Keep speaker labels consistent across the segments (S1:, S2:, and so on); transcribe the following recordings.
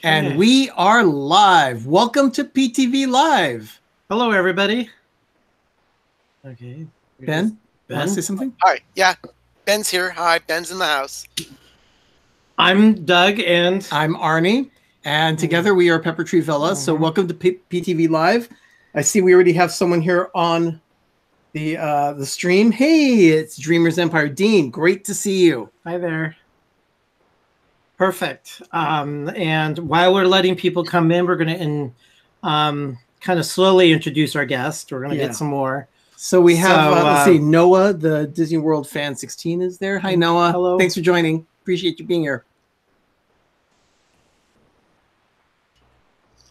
S1: And we are live. Welcome to PTV Live.
S2: Hello, everybody. Okay.
S1: Ben, want to say something?
S3: Hi. Yeah. Ben's here. Hi. Ben's in the house.
S2: I'm Doug and
S1: I'm Arnie. And together we are Pepper Tree Villa. So welcome to PTV Live. I see we already have someone here on the stream. Hey, it's Dreamers Empire. Dean, great to see you.
S2: Hi there. Perfect. And while we're letting people come in, we're going to kind of slowly introduce our guest. We're going to get some more.
S1: So we have, let's see, Noah, the Disney World Fan 16 is there. Hi, Noah.
S2: Hello.
S1: Thanks for joining. Appreciate you being here.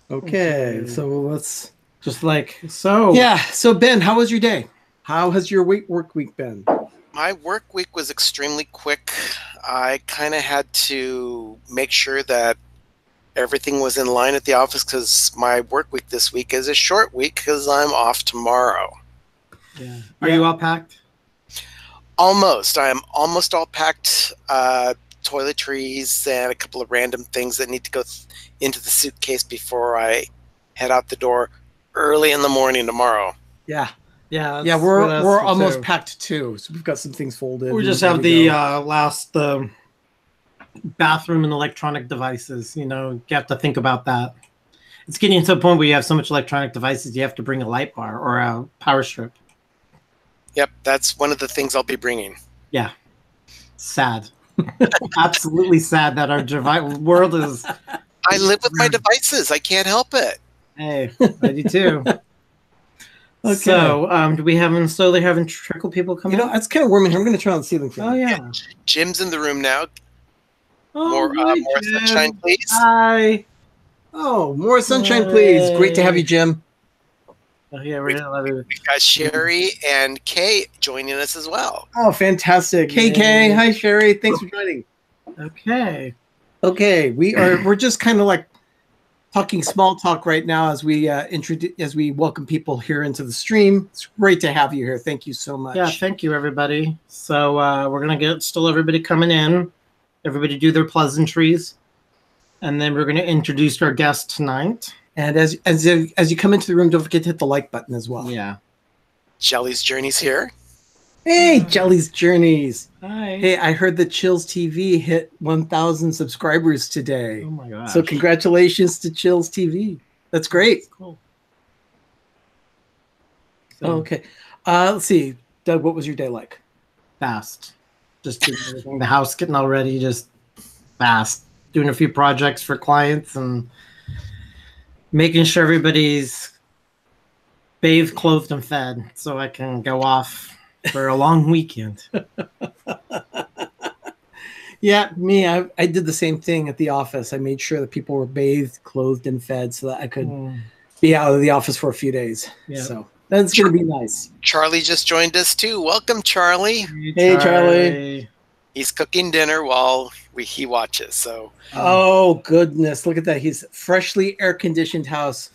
S1: Okay, so let's
S2: just like so.
S1: Yeah. So Ben, how was your day? How has your work week been?
S3: My work week was extremely quick. I kind of had to make sure that everything was in line at the office because my work week this week is a short week because I'm off tomorrow.
S2: Yeah. Are you all packed?
S3: Almost. I am almost all packed. Toiletries and a couple of random things that need to go into the suitcase before I head out the door early in the morning tomorrow.
S1: Yeah.
S2: Yeah,
S1: yeah, we're almost packed too. So we've got some things folded.
S2: We just have the last bathroom and electronic devices. You know, you have to think about that. It's getting to a point where you have so much electronic devices, you have to bring a light bar or a power strip.
S3: Yep, that's one of the things I'll be bringing.
S2: Yeah, sad. Absolutely sad that our world is.
S3: I live with my devices. I can't help it.
S2: Hey, I do too.
S1: Okay.
S2: So, do we have them slowly having trickle people come in?
S1: You know, it's kind of warm in here. I'm going to turn on the ceiling fan.
S2: Oh, yeah.
S3: Jim's in the room now.
S2: Oh,
S3: more sunshine, please.
S2: Hi.
S1: Oh, more sunshine, please. Great to have you, Jim.
S2: Oh, yeah,
S3: we've got Sherry and Kay joining us as well.
S1: Oh, fantastic. Hey, Kay. Hi, Sherry. Thanks for joining.
S2: Okay.
S1: Okay. We're just kind of like talking small talk right now as we welcome people here into the stream. It's great to have you here. Thank you so much.
S2: Yeah, thank you, everybody. So we're gonna get still everybody coming in. Everybody do their pleasantries, and then we're gonna introduce our guest tonight.
S1: And as you come into the room, don't forget to hit the like button as well.
S2: Yeah.
S3: Jelly's Journeys here.
S1: Hey, Jelly's Journeys.
S2: Hi.
S1: Hey, I heard that Chills TV hit 1,000 subscribers today.
S2: Oh my gosh.
S1: So congratulations to Chills TV. That's great.
S2: That's cool.
S1: So, okay. Let's see. Doug, what was your day like?
S2: Fast. Just doing everything. The house getting all ready, just fast. Doing a few projects for clients and making sure everybody's bathed, clothed, and fed so I can go off for a long weekend.
S1: Yeah, me. I did the same thing at the office. I made sure that people were bathed, clothed, and fed so that I could be out of the office for a few days. Yeah. So that's going to be nice.
S3: Charlie just joined us too. Welcome, Charlie.
S1: Hey, Charlie.
S3: He's cooking dinner while he watches. So.
S1: Oh goodness! Look at that. He's freshly air-conditioned house.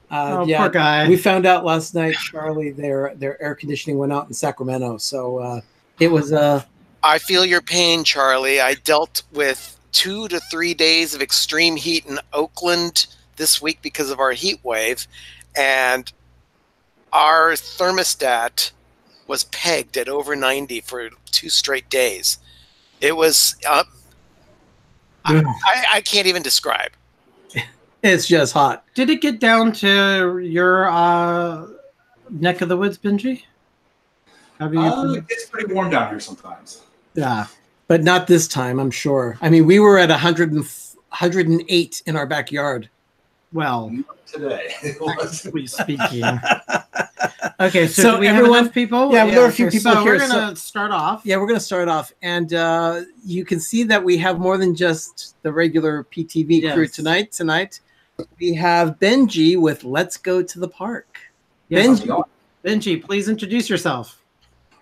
S1: Yeah,
S2: poor guy.
S1: We found out last night, Charlie, their air conditioning went out in Sacramento. So it was
S3: I feel your pain, Charlie. I dealt with 2 to 3 days of extreme heat in Oakland this week because of our heat wave, and our thermostat was pegged at over 90 for 2 straight days. It was I can't even describe.
S1: It's just hot.
S2: Did it get down to your neck of the woods, Benjie?
S4: It's pretty warm down here sometimes.
S1: Yeah, but not this time, I'm sure. I mean, we were at 108 in our backyard.
S2: Well,
S4: today,
S2: technically speaking. Okay,
S1: so
S2: we
S1: everyone,
S2: have enough people?
S1: Yeah, there are a few people
S2: so
S1: here.
S2: We're going to start off.
S1: Yeah, we're going to start off. And you can see that we have more than just the regular PTV crew tonight. Tonight, we have Benjie with Let's Go to the Park.
S2: Yes. Benjie, please introduce yourself.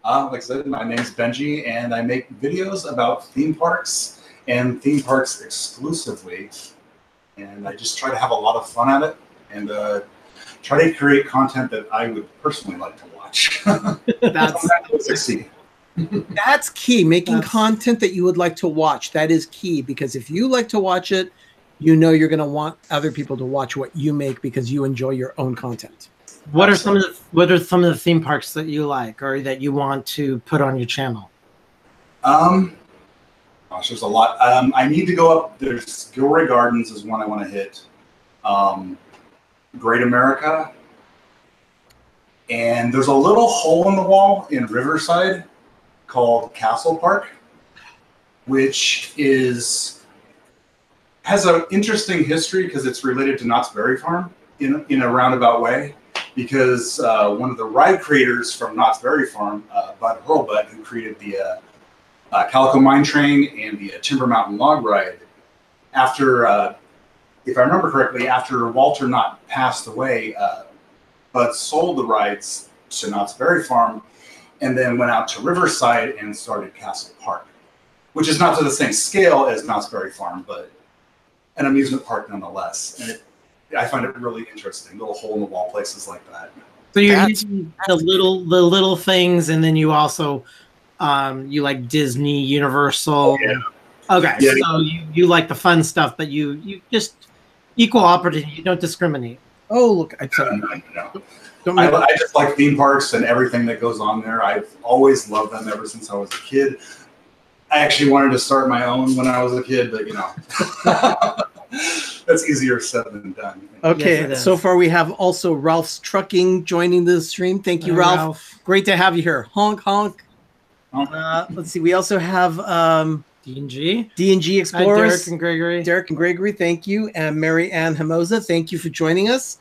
S4: Like I said, my name is Benjie, and I make videos about theme parks and theme parks exclusively. And I just try to have a lot of fun at it and try to create content that I would personally like to watch.
S1: That's key. Making content that you would like to watch. That is key, because if you like to watch it, you know you're going to want other people to watch what you make because you enjoy your own content.
S2: What are some of the theme parks that you like or that you want to put on your channel?
S4: Gosh, there's a lot. I need to go up. There's Gilroy Gardens is one I want to hit. Great America. And there's a little hole in the wall in Riverside called Castle Park, which has an interesting history because it's related to Knott's Berry Farm in a roundabout way. Because one of the ride creators from Knott's Berry Farm, Bud Hurlbut, who created the Calico Mine Train and the Timber Mountain Log Ride, after, if I remember correctly, after Walter Knott passed away, Bud sold the rides to Knott's Berry Farm and then went out to Riverside and started Castle Park, which is not to the same scale as Knott's Berry Farm, but an amusement park nonetheless. And I find it really interesting, little hole in the wall places like that.
S2: So you're using the little things, and then you also you like Disney, Universal. Yeah. Okay, yeah. So you like the fun stuff, but you just equal opportunity. You don't discriminate.
S1: Oh, look, I
S4: just like theme parks and everything that goes on there. I've always loved them ever since I was a kid. I actually wanted to start my own when I was a kid, but that's easier said than done.
S1: Okay, yes, so far we have also Ralph's Trucking joining the stream. Thank you, Ralph. Great to have you here. Honk, honk. Let's see. We also have D&G Explorers. Derek and Gregory, thank you. And Mary Ann Hamosa, thank you for joining us.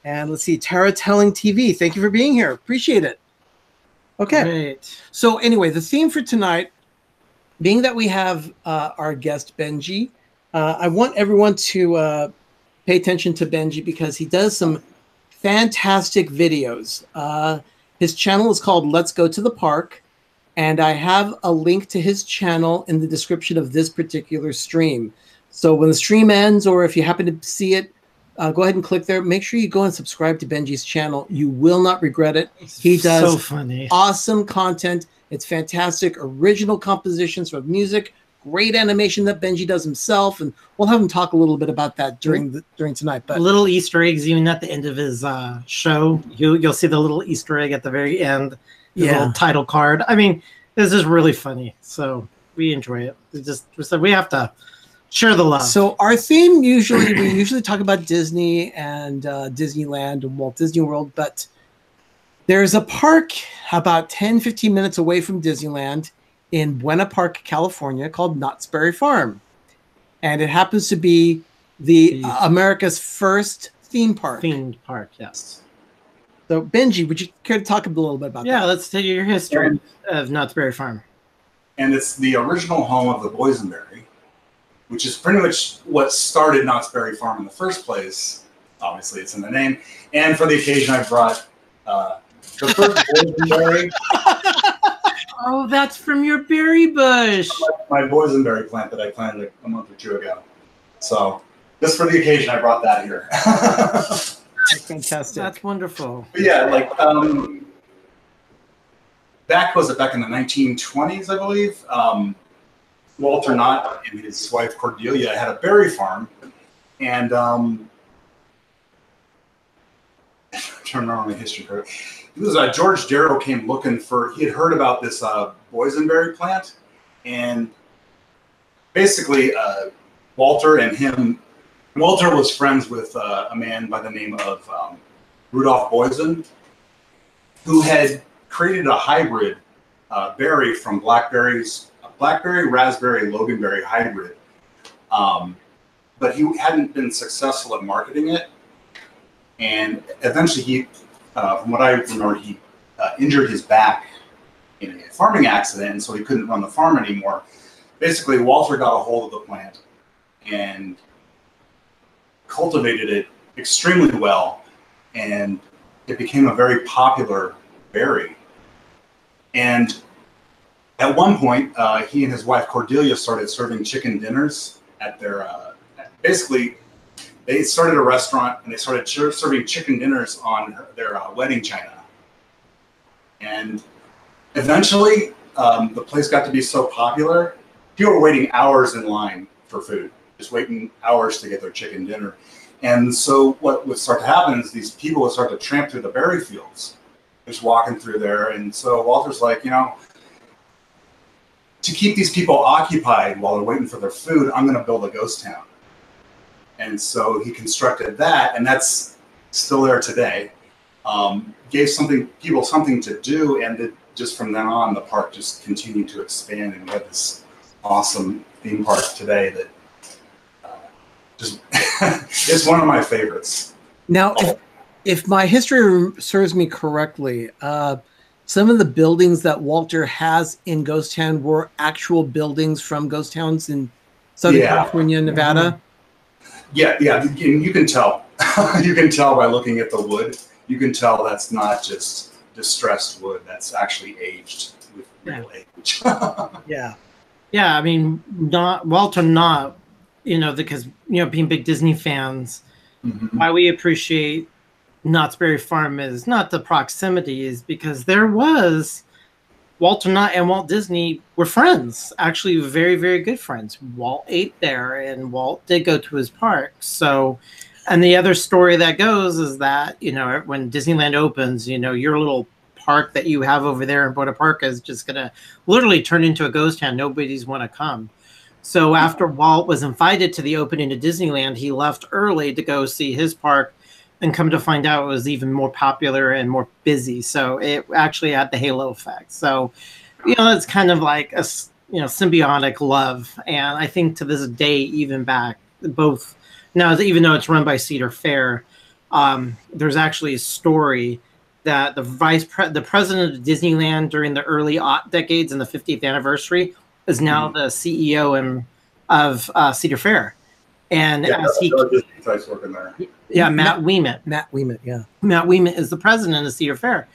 S1: And let's see, Tara Telling TV, thank you for being here. Appreciate it. Okay. Great. So anyway, the theme for tonight, being that we have our guest Benjie, I want everyone to pay attention to Benjie because he does some fantastic videos. His channel is called Let's Go to the Park, and I have a link to his channel in the description of this particular stream. So when the stream ends, or if you happen to see it, go ahead and click there. Make sure you go and subscribe to Benjie's channel. You will not regret it. He does
S2: so funny,
S1: awesome content. It's fantastic, original compositions with music, great animation that Benjie does himself, and we'll have him talk a little bit about that during tonight. But
S2: little Easter eggs, even at the end of his show, you'll see the little Easter egg at the very end, the little title card. I mean, this is really funny, so we enjoy it. We have to share the love.
S1: So our theme we usually talk about Disney and Disneyland and Walt Disney World, but there's a park about 10-15 minutes away from Disneyland in Buena Park, California, called Knott's Berry Farm. And it happens to be the America's first theme park.
S2: Themed park, yes.
S1: So Benjie, would you care to talk a little bit about that?
S2: Yeah, let's tell you your history of Knott's Berry Farm.
S4: And it's the original home of the boysenberry, which is pretty much what started Knott's Berry Farm in the first place. Obviously, it's in the name. And for the occasion, I brought the first boysenberry.
S2: Oh, that's from your berry bush.
S4: My boysenberry plant that I planted a month or two ago. So just for the occasion, I brought that here.
S1: That's fantastic.
S2: That's wonderful.
S4: But yeah, like back in the 1920s, I believe. Walter Knott and his wife Cordelia had a berry farm, and I'm trying to remember my history. It was George Darrow came looking for. He had heard about this boysenberry plant, and basically Walter and him. Walter was friends with a man by the name of Rudolph Boysen, who had created a hybrid berry from blackberry, raspberry, loganberry hybrid. But he hadn't been successful at marketing it. And eventually he, from what I remember, he injured his back in a farming accident, and so he couldn't run the farm anymore. Basically, Walter got a hold of the plant and cultivated it extremely well, and it became a very popular berry. And at one point, he and his wife Cordelia started serving chicken dinners at their, basically, they started a restaurant and they started serving chicken dinners on their wedding china. And eventually, the place got to be so popular, people were waiting hours in line for food just waiting hours to get their chicken dinner. And so what would start to happen is these people would start to tramp through the berry fields, just walking through there. And so Walter's like, you know, to keep these people occupied while they're waiting for their food, I'm going to build a ghost town. And so he constructed that, and that's still there today. Gave people something to do, and just from then on, the park just continued to expand, and we have this awesome theme park today that just it's one of my favorites.
S1: Now, if my history serves me correctly, some of the buildings that Walter has in Ghost Town were actual buildings from ghost towns in Southern California, Nevada.
S4: Yeah, and you can tell. You can tell by looking at the wood. You can tell that's not just distressed wood. That's actually aged with real age.
S1: Yeah.
S2: Yeah, I mean, Walter Knott, you know, because, you know, being big Disney fans, why we appreciate Knott's Berry Farm is not the proximity, is because there was Walter Knott and Walt Disney were friends, actually very, very good friends. Walt ate there, and Walt did go to his park. So, and the other story that goes is that, you know, when Disneyland opens, you know, your little park that you have over there in Buena Park is just going to literally turn into a ghost town. Nobody's want to come. So after Walt was invited to the opening of Disneyland, he left early to go see his park, and come to find out it was even more popular and more busy. So it actually had the halo effect. So, you know, it's kind of like a, you know, symbiotic love. And I think to this day, even back both now, even though it's run by Cedar Fair, there's actually a story that the president of Disneyland during the early decades and the 50th anniversary is now the CEO of Cedar Fair. And as he,
S4: working there.
S2: Yeah, Matt Ouimet.
S1: Matt Ouimet, yeah.
S2: Matt Ouimet is the president of Cedar Fair.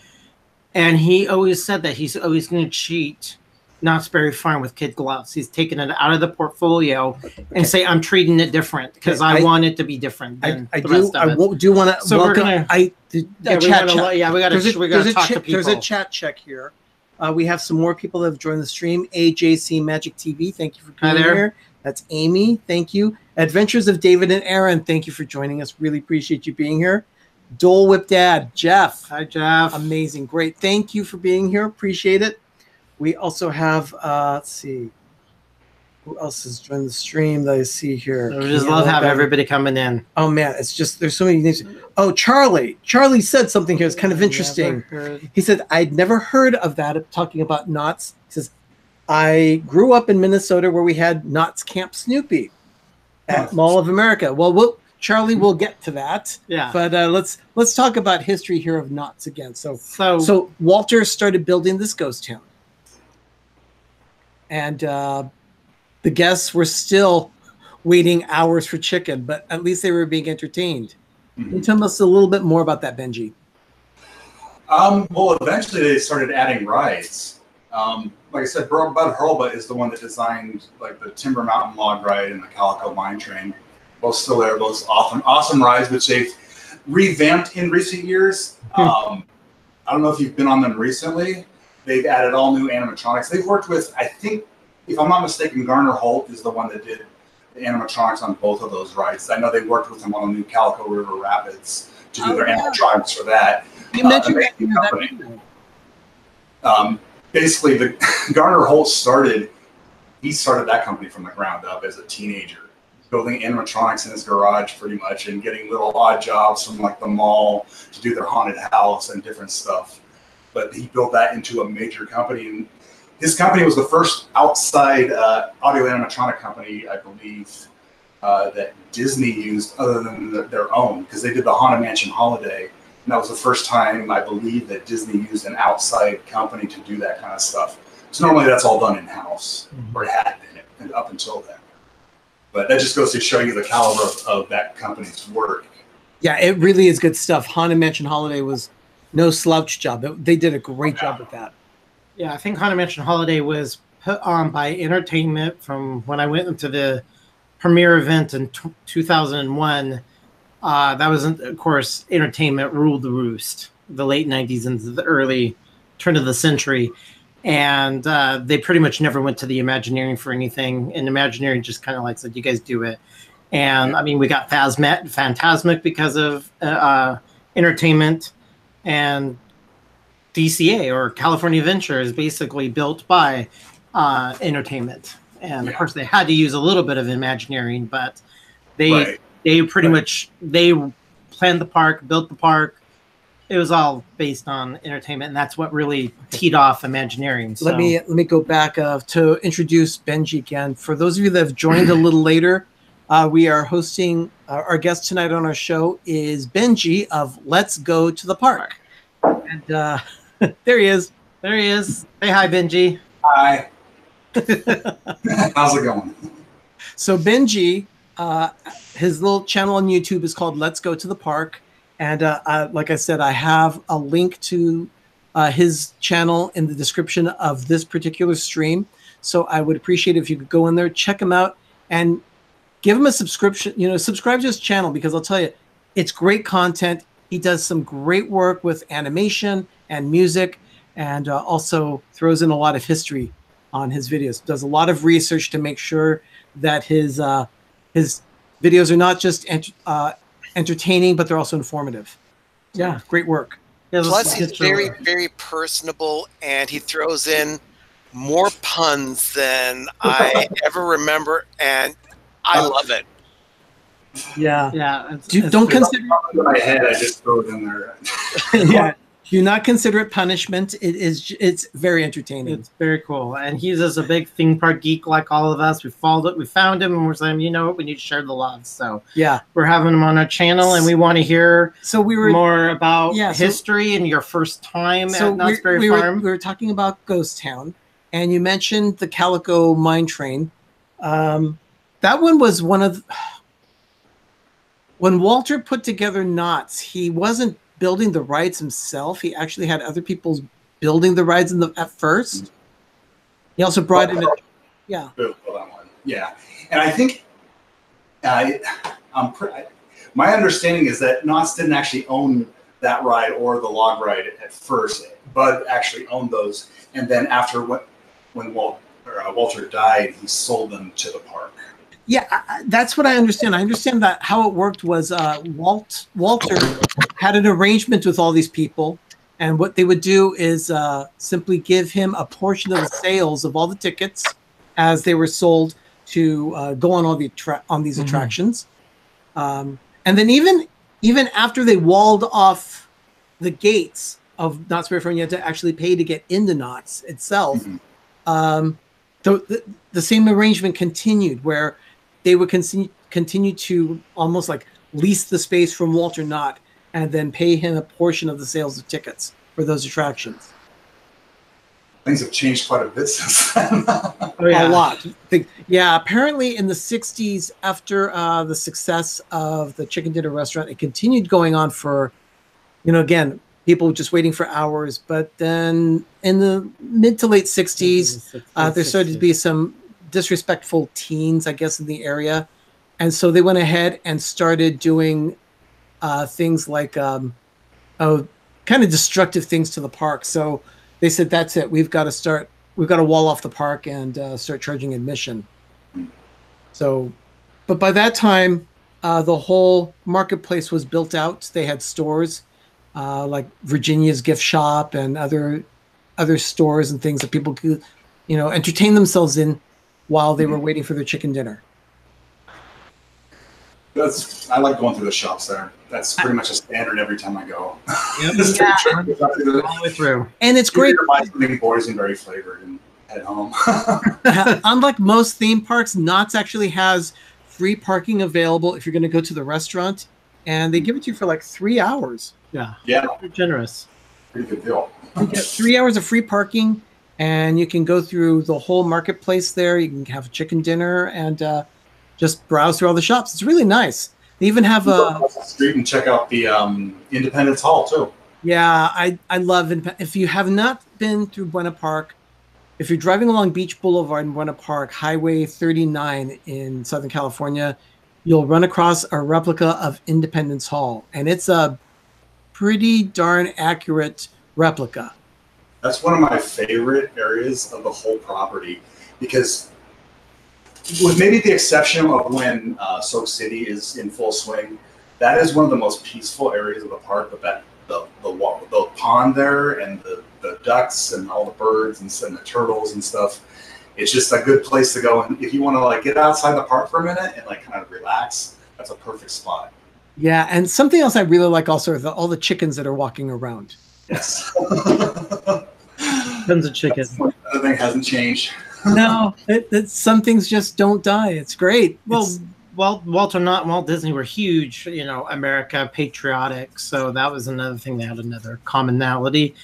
S2: And he always said that he's always going to cheat Knott's Berry Farm with kid gloves. He's taking it out of the portfolio and say, I'm treating it different because I want it to to be different than the rest of it.
S1: Do want to
S2: so
S1: welcome.
S2: There's
S1: a chat check here. We have some more people that have joined the stream. AJC Magic TV, thank you for being here. That's Amy, thank you. Adventures of David and Aaron, thank you for joining us. Really appreciate you being here. Dole Whip Dad, Jeff.
S2: Hi, Jeff.
S1: Amazing, great. Thank you for being here. Appreciate it. We also have, let's see, who else has joined the stream that I see here?
S2: We just love having everybody coming in.
S1: Oh man, it's just, there's so many things. Oh, Charlie said something here. It's kind of interesting. He said, I'd never heard of that, talking about Knott's. He says, I grew up in Minnesota where we had Knott's Camp Snoopy at Mall of America. Well, Charlie, we'll get to that.
S2: Yeah.
S1: But let's talk about history here of Knott's again. So Walter started building this ghost town, and the guests were still waiting hours for chicken, but at least they were being entertained. Can you tell us a little bit more about that, Benjie?
S4: Well, eventually they started adding rides. Like I said, Bud Hurlbut is the one that designed like the Timber Mountain Log Ride and the Calico Mine Train. Both still there, both awesome rides, which they've revamped in recent years. I don't know if you've been on them recently. They've added all new animatronics. They've worked with, I think, if I'm not mistaken, Garner Holt is the one that did the animatronics on both of those rides. I know they worked with him on the new Calico River Rapids to do their animatronics for that.
S1: You mentioned that.
S4: Basically, the Garner Holt started that company from the ground up as a teenager, building animatronics in his garage pretty much and getting little odd jobs from like the mall to do their haunted house and different stuff. But he built that into a major company, and his company was the first outside audio animatronic company, I believe, that Disney used other than their own, because they did the Haunted Mansion Holiday. And that was the first time, I believe, that Disney used an outside company to do that kind of stuff. So normally that's all done in-house, or it had been up until then. But that just goes to show you the caliber of that company's work.
S1: Yeah, it really is good stuff. Haunted Mansion Holiday was no slouch job. They did a great job with that.
S2: Yeah, I think Haunted Mansion Holiday was put on by Entertainment from when I went into the premiere event in 2001. That was, of course, Entertainment ruled the roost, the late 90s into the early turn of the century. and they pretty much never went to the Imagineering for anything. And Imagineering just kind of like said, "You guys do it." And I mean, we got Phantasmic because of entertainment, and DCA or California Adventure is basically built by entertainment. And of course, they had to use a little bit of Imagineering, but they pretty much they planned the park, built the park. It was all based on entertainment, and that's what really teed off Imagineering. So.
S1: Let me go back to introduce Benjie again. For those of you that have joined a little later, we are hosting our guest tonight on our show is Benjie of Let's Go to the Park, and there he is.
S2: There he is. Say hi, Benjie.
S4: Hi. How's it going?
S1: So Benjie, his little channel on YouTube is called Let's Go to the Park. And like I said, I have a link to his channel in the description of this particular stream. So I would appreciate it if you could go in there, check him out, and give him a subscription. Subscribe to his channel, because I'll tell you, it's great content. He does some great work with animation and music, and also throws in a lot of history on his videos. Does a lot of research to make sure that his videos are not just entertaining, but they're also informative. Yeah, great work.
S3: Plus, he's very, very personable, and he throws in more puns than I ever remember, and I love it.
S1: Yeah,
S2: yeah.
S1: Don't consider
S4: in my head. I just throw it in there.
S1: Yeah, do not consider it punishment. It's very entertaining.
S2: It's very cool, and he's just a big theme park geek like all of us. We found him, and we're saying, you know what, we need to share the love. So
S1: yeah,
S2: we're having him on our channel, and we want to hear more about history and your first time at Knott's Berry Farm.
S1: We were talking about Ghost Town, and you mentioned the Calico Mine Train. That one was one of when Walter put together Knott's. He wasn't building the rides himself. He actually had other people building the rides at first. He also brought in
S4: yeah, and I think my understanding is that Knott's didn't actually own that ride or the log ride at first. Bud actually owned those, and then after when Walter died, he sold them to the park.
S1: Yeah, that's what I understand. I understand that how it worked was Walter had an arrangement with all these people, and what they would do is simply give him a portion of the sales of all the tickets as they were sold to go on all these attractions, and then even after they walled off the gates of Knott's Berry Farm, you had to actually pay to get into Knott's itself. The same arrangement continued, where they would continue to almost like lease the space from Walter Knott and then pay him a portion of the sales of tickets for those attractions.
S4: Things have changed quite a bit since then.
S1: A lot. Yeah, apparently in the 60s, after the success of the Chicken Dinner restaurant, it continued going on for, again, people just waiting for hours. But then in the mid to late 60s, there started to be some disrespectful teens, I guess, in the area. And so they went ahead and started doing things like kind of destructive things to the park. So they said, that's it. We've got to wall off the park and start charging admission. So, but by that time, the whole marketplace was built out. They had stores like Virginia's Gift Shop and other stores and things that people could, entertain themselves in while they were waiting for their chicken dinner.
S4: I like going through the shops there. That's pretty much a standard every time I go.
S2: Yep. All the way through.
S1: And it's great.
S4: Buy something boysenberry flavored and head home.
S1: Unlike most theme parks, Knott's actually has free parking available if you're going to go to the restaurant, and they give it to you for like 3 hours.
S2: Yeah.
S1: They're generous.
S4: Pretty good deal.
S1: You get 3 hours of free parking, and you can go through the whole marketplace there. You can have a chicken dinner and just browse through all the shops. It's really nice. They even have
S4: a street and check out the Independence Hall too.
S1: Yeah, I love it. If you have not been through Buena Park, if you're driving along Beach Boulevard in Buena Park, Highway 39 in Southern California, you'll run across a replica of Independence Hall, and it's a pretty darn accurate replica.
S4: That's one of my favorite areas of the whole property, because with maybe the exception of when Soak City is in full swing, that is one of the most peaceful areas of the park. But that the pond there and the ducks and all the birds and the turtles and stuff, it's just a good place to go. And if you want to like get outside the park for a minute and like kind of relax, that's a perfect spot.
S1: Yeah, and something else I really like also are all the chickens that are walking around.
S4: Yes.
S2: Tons of chickens.
S4: That thing hasn't changed.
S1: No, some things just don't die. It's great.
S2: Well, Walter Knott and Walt Disney were huge, you know, America patriotic. So that was another thing. They had another commonality.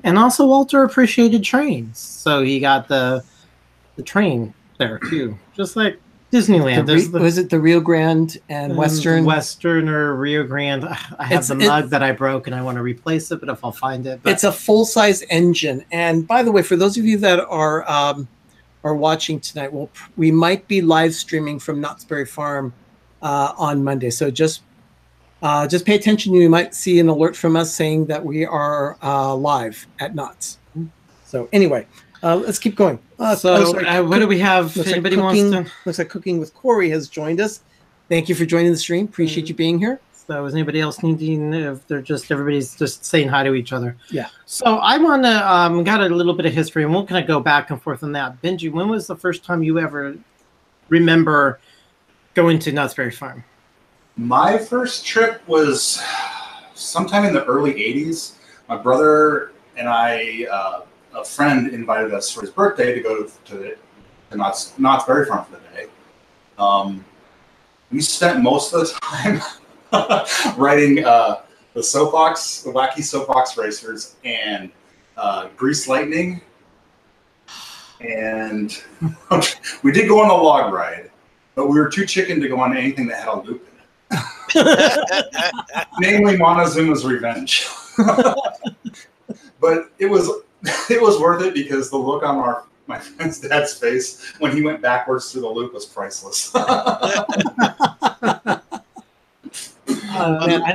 S2: And also Walter appreciated trains. So he got the train there too. Just like Disneyland.
S1: Was it the Rio Grande and Western?
S2: Western or Rio Grande. I have the mug that I broke and I want to replace it, but if I'll find it. But.
S1: It's a full-size engine. And by the way, for those of you that are watching tonight, we might be live streaming from Knott's Berry Farm on Monday. So just pay attention. You might see an alert from us saying that we are live at Knott's. So anyway, let's keep going.
S2: What do we have? If anybody wants to?
S1: Looks like Cooking with Corey has joined us. Thank you for joining the stream. Appreciate you being here.
S2: So is anybody else needing, if they're just, everybody's just saying hi to each other?
S1: Yeah.
S2: So I want to, got a little bit of history, and we'll kind of go back and forth on that. Benji, when was the first time you ever remember going to Knott's Berry Farm?
S4: My first trip was sometime in the early 80s. My brother and I, a friend invited us for his birthday to go to Knott's Berry Farm for the day. We spent most of the time riding the wacky soapbox racers and Grease Lightning. And we did go on the log ride, but we were too chicken to go on anything that had a loop in it. Namely Montezuma's Revenge. But it was worth it because the look on my friend's dad's face when he went backwards through the loop was priceless.
S1: Man, I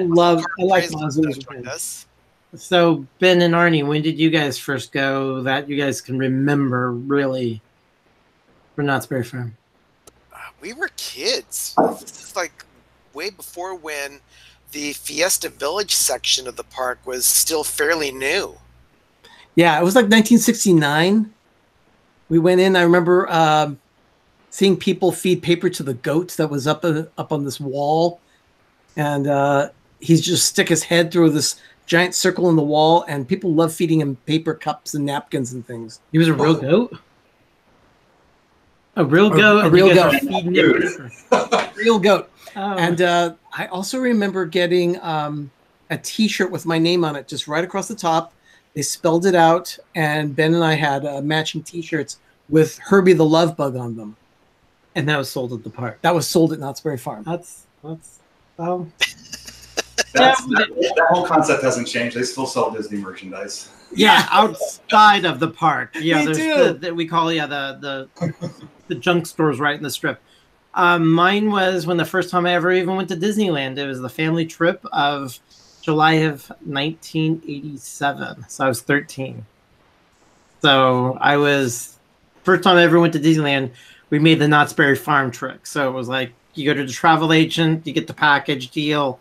S1: like Montezuma's Revenge.
S2: So Ben and Arnie, when did you guys first go that you guys can remember really for Knott's Berry Farm?
S3: We were kids. This is like way before when the Fiesta Village section of the park was still fairly new.
S1: Yeah, it was like 1969. We went in. I remember seeing people feed paper to the goats that was up on this wall, and he's just stick his head through this giant circle in the wall, and people love feeding him paper cups and napkins and things.
S2: He was a real goat. A real goat.
S1: A real goat. Real goat.
S2: Oh.
S1: And I also remember getting a T-shirt with my name on it, just right across the top. They spelled it out, and Ben and I had matching T-shirts with Herbie the Love Bug on them.
S2: And that was sold at the park.
S1: That was sold at Knott's Berry Farm.
S2: That
S4: whole concept hasn't changed. They still sell Disney merchandise.
S2: Yeah, outside of the park. Yeah,
S1: They
S2: there's
S1: do.
S2: we call the junk stores right in the strip. Mine was when the first time I ever even went to Disneyland. It was the family trip of July of 1987. So I was 13. So I was first time I ever went to Disneyland. We made the Knott's Berry Farm trick. So it was like you go to the travel agent, you get the package deal,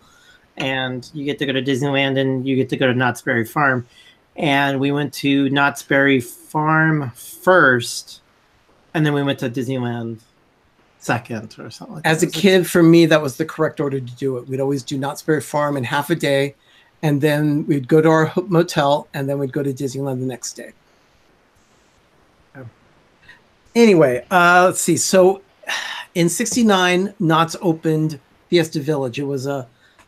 S2: and you get to go to Disneyland and you get to go to Knott's Berry Farm. And we went to Knott's Berry Farm first, and then we went to Disneyland second or something like that.
S1: As a kid, for me, that was the correct order to do it. We'd always do Knott's Berry Farm in half a day, and then we'd go to our motel, and then we'd go to Disneyland the next day. Anyway, let's see. So in '69, Knott's opened Fiesta Village. It was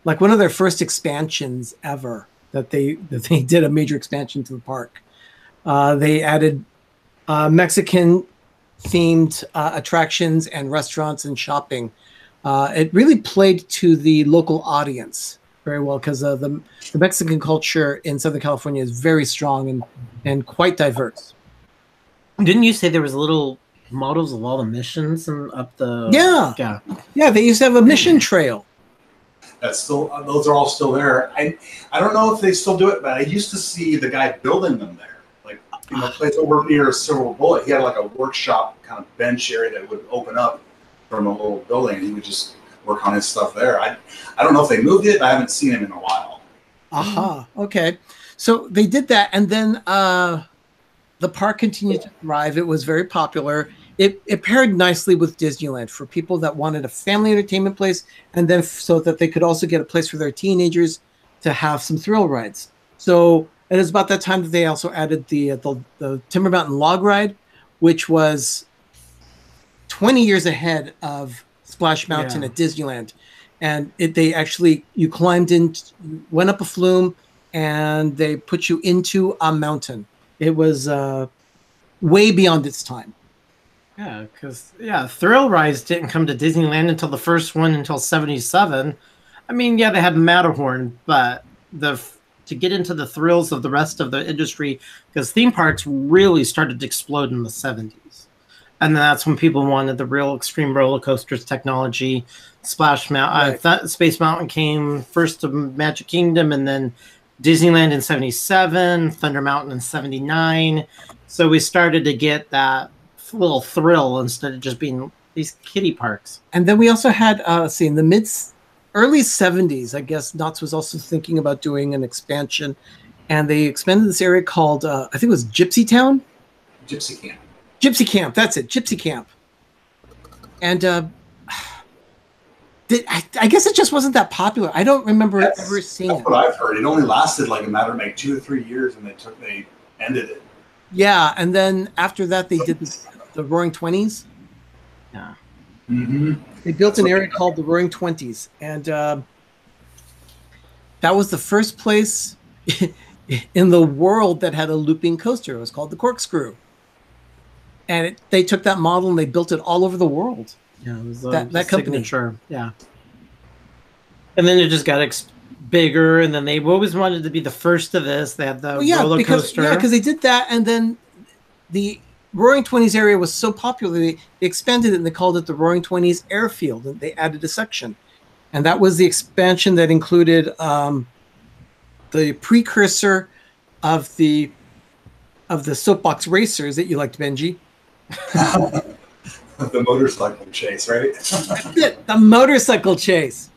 S1: like one of their first expansions ever that they did a major expansion to the park. They added Mexican themed attractions and restaurants and shopping. It really played to the local audience very well because the Mexican culture in Southern California is very strong and quite diverse.
S2: Didn't you say there was little models of all the missions and up the
S1: Yeah, they used to have a mission trail.
S4: That's still, those are all still there. I don't know if they still do it, but I used to see the guy building them there. Like place over near Silver Bullet. He had like a workshop kind of bench area that would open up from a little building, and he would just work on his stuff there. I don't know if they moved it. I haven't seen him in a while.
S1: Aha. Okay. So they did that, and then the park continued to thrive. It was very popular. It paired nicely with Disneyland for people that wanted a family entertainment place, and then so that they could also get a place for their teenagers to have some thrill rides. So it was about that time that they also added the Timber Mountain Log Ride, which was 20 years ahead of Splash Mountain at Disneyland. And you climbed in, went up a flume, and they put you into a mountain. It was way beyond its time.
S2: Yeah, because thrill rides didn't come to Disneyland until the first one until '77. I mean, they had Matterhorn, but to get into the thrills of the rest of the industry, because theme parks really started to explode in the '70s, and that's when people wanted the real extreme roller coasters technology. Splash Mountain, Space Mountain came first to Magic Kingdom, and then Disneyland in '77, Thunder Mountain in '79. So we started to get that little thrill instead of just being these kiddie parks.
S1: And then we also had, in the early 70s, I guess Knott's was also thinking about doing an expansion, and they expanded this area called, I think it was Gypsy Town?
S4: Gypsy Camp.
S1: Gypsy Camp, that's it, Gypsy Camp. And I guess it just wasn't that popular. I don't remember ever seeing it.
S4: That's what I've heard. It only lasted like a matter of like 2 or 3 years, and they ended it.
S1: Yeah, and then after that, they did the Roaring Twenties.
S2: Yeah.
S4: Mm-hmm.
S1: They built an area called the Roaring Twenties, and that was the first place in the world that had a looping coaster. It was called the Corkscrew. And they took that model and they built it all over the world.
S2: Yeah, it was
S1: that company.
S2: Signature. Yeah. And then it just got bigger, and then they always wanted to be the first of this. They had the roller coaster.
S1: Yeah, because they did that, and then the Roaring Twenties area was so popular, they expanded it and they called it the Roaring Twenties Airfield, and they added a section. And that was the expansion that included the precursor of the soapbox racers that you liked, Benjie.
S4: The motorcycle chase, right?
S1: That's it, the motorcycle chase.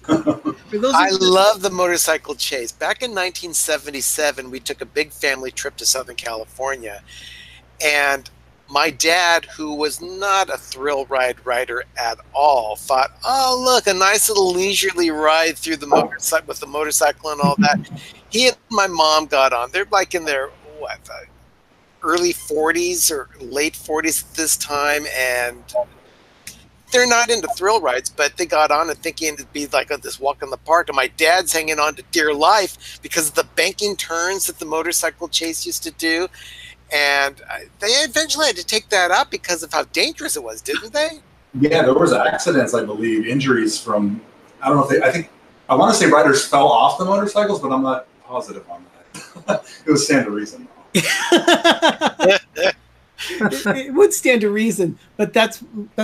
S3: I love the motorcycle chase. Back in 1977, we took a big family trip to Southern California, and my dad, who was not a thrill ride rider at all, thought, "Oh, look, a nice little leisurely ride through the motorcycle with the motorcycle and all that." He and my mom got on. They're like in their early 40s or late 40s at this time, and they're not into thrill rides, but they got on and thinking it'd be like this walk in the park. And my dad's hanging on to dear life because of the banking turns that the motorcycle chase used to do. And they eventually had to take that out because of how dangerous it was, didn't they?
S4: Yeah, there was accidents, I believe, injuries from, I don't know if I want to say riders fell off the motorcycles, but I'm not positive on that. It would stand to reason.
S1: It would stand to reason, but that's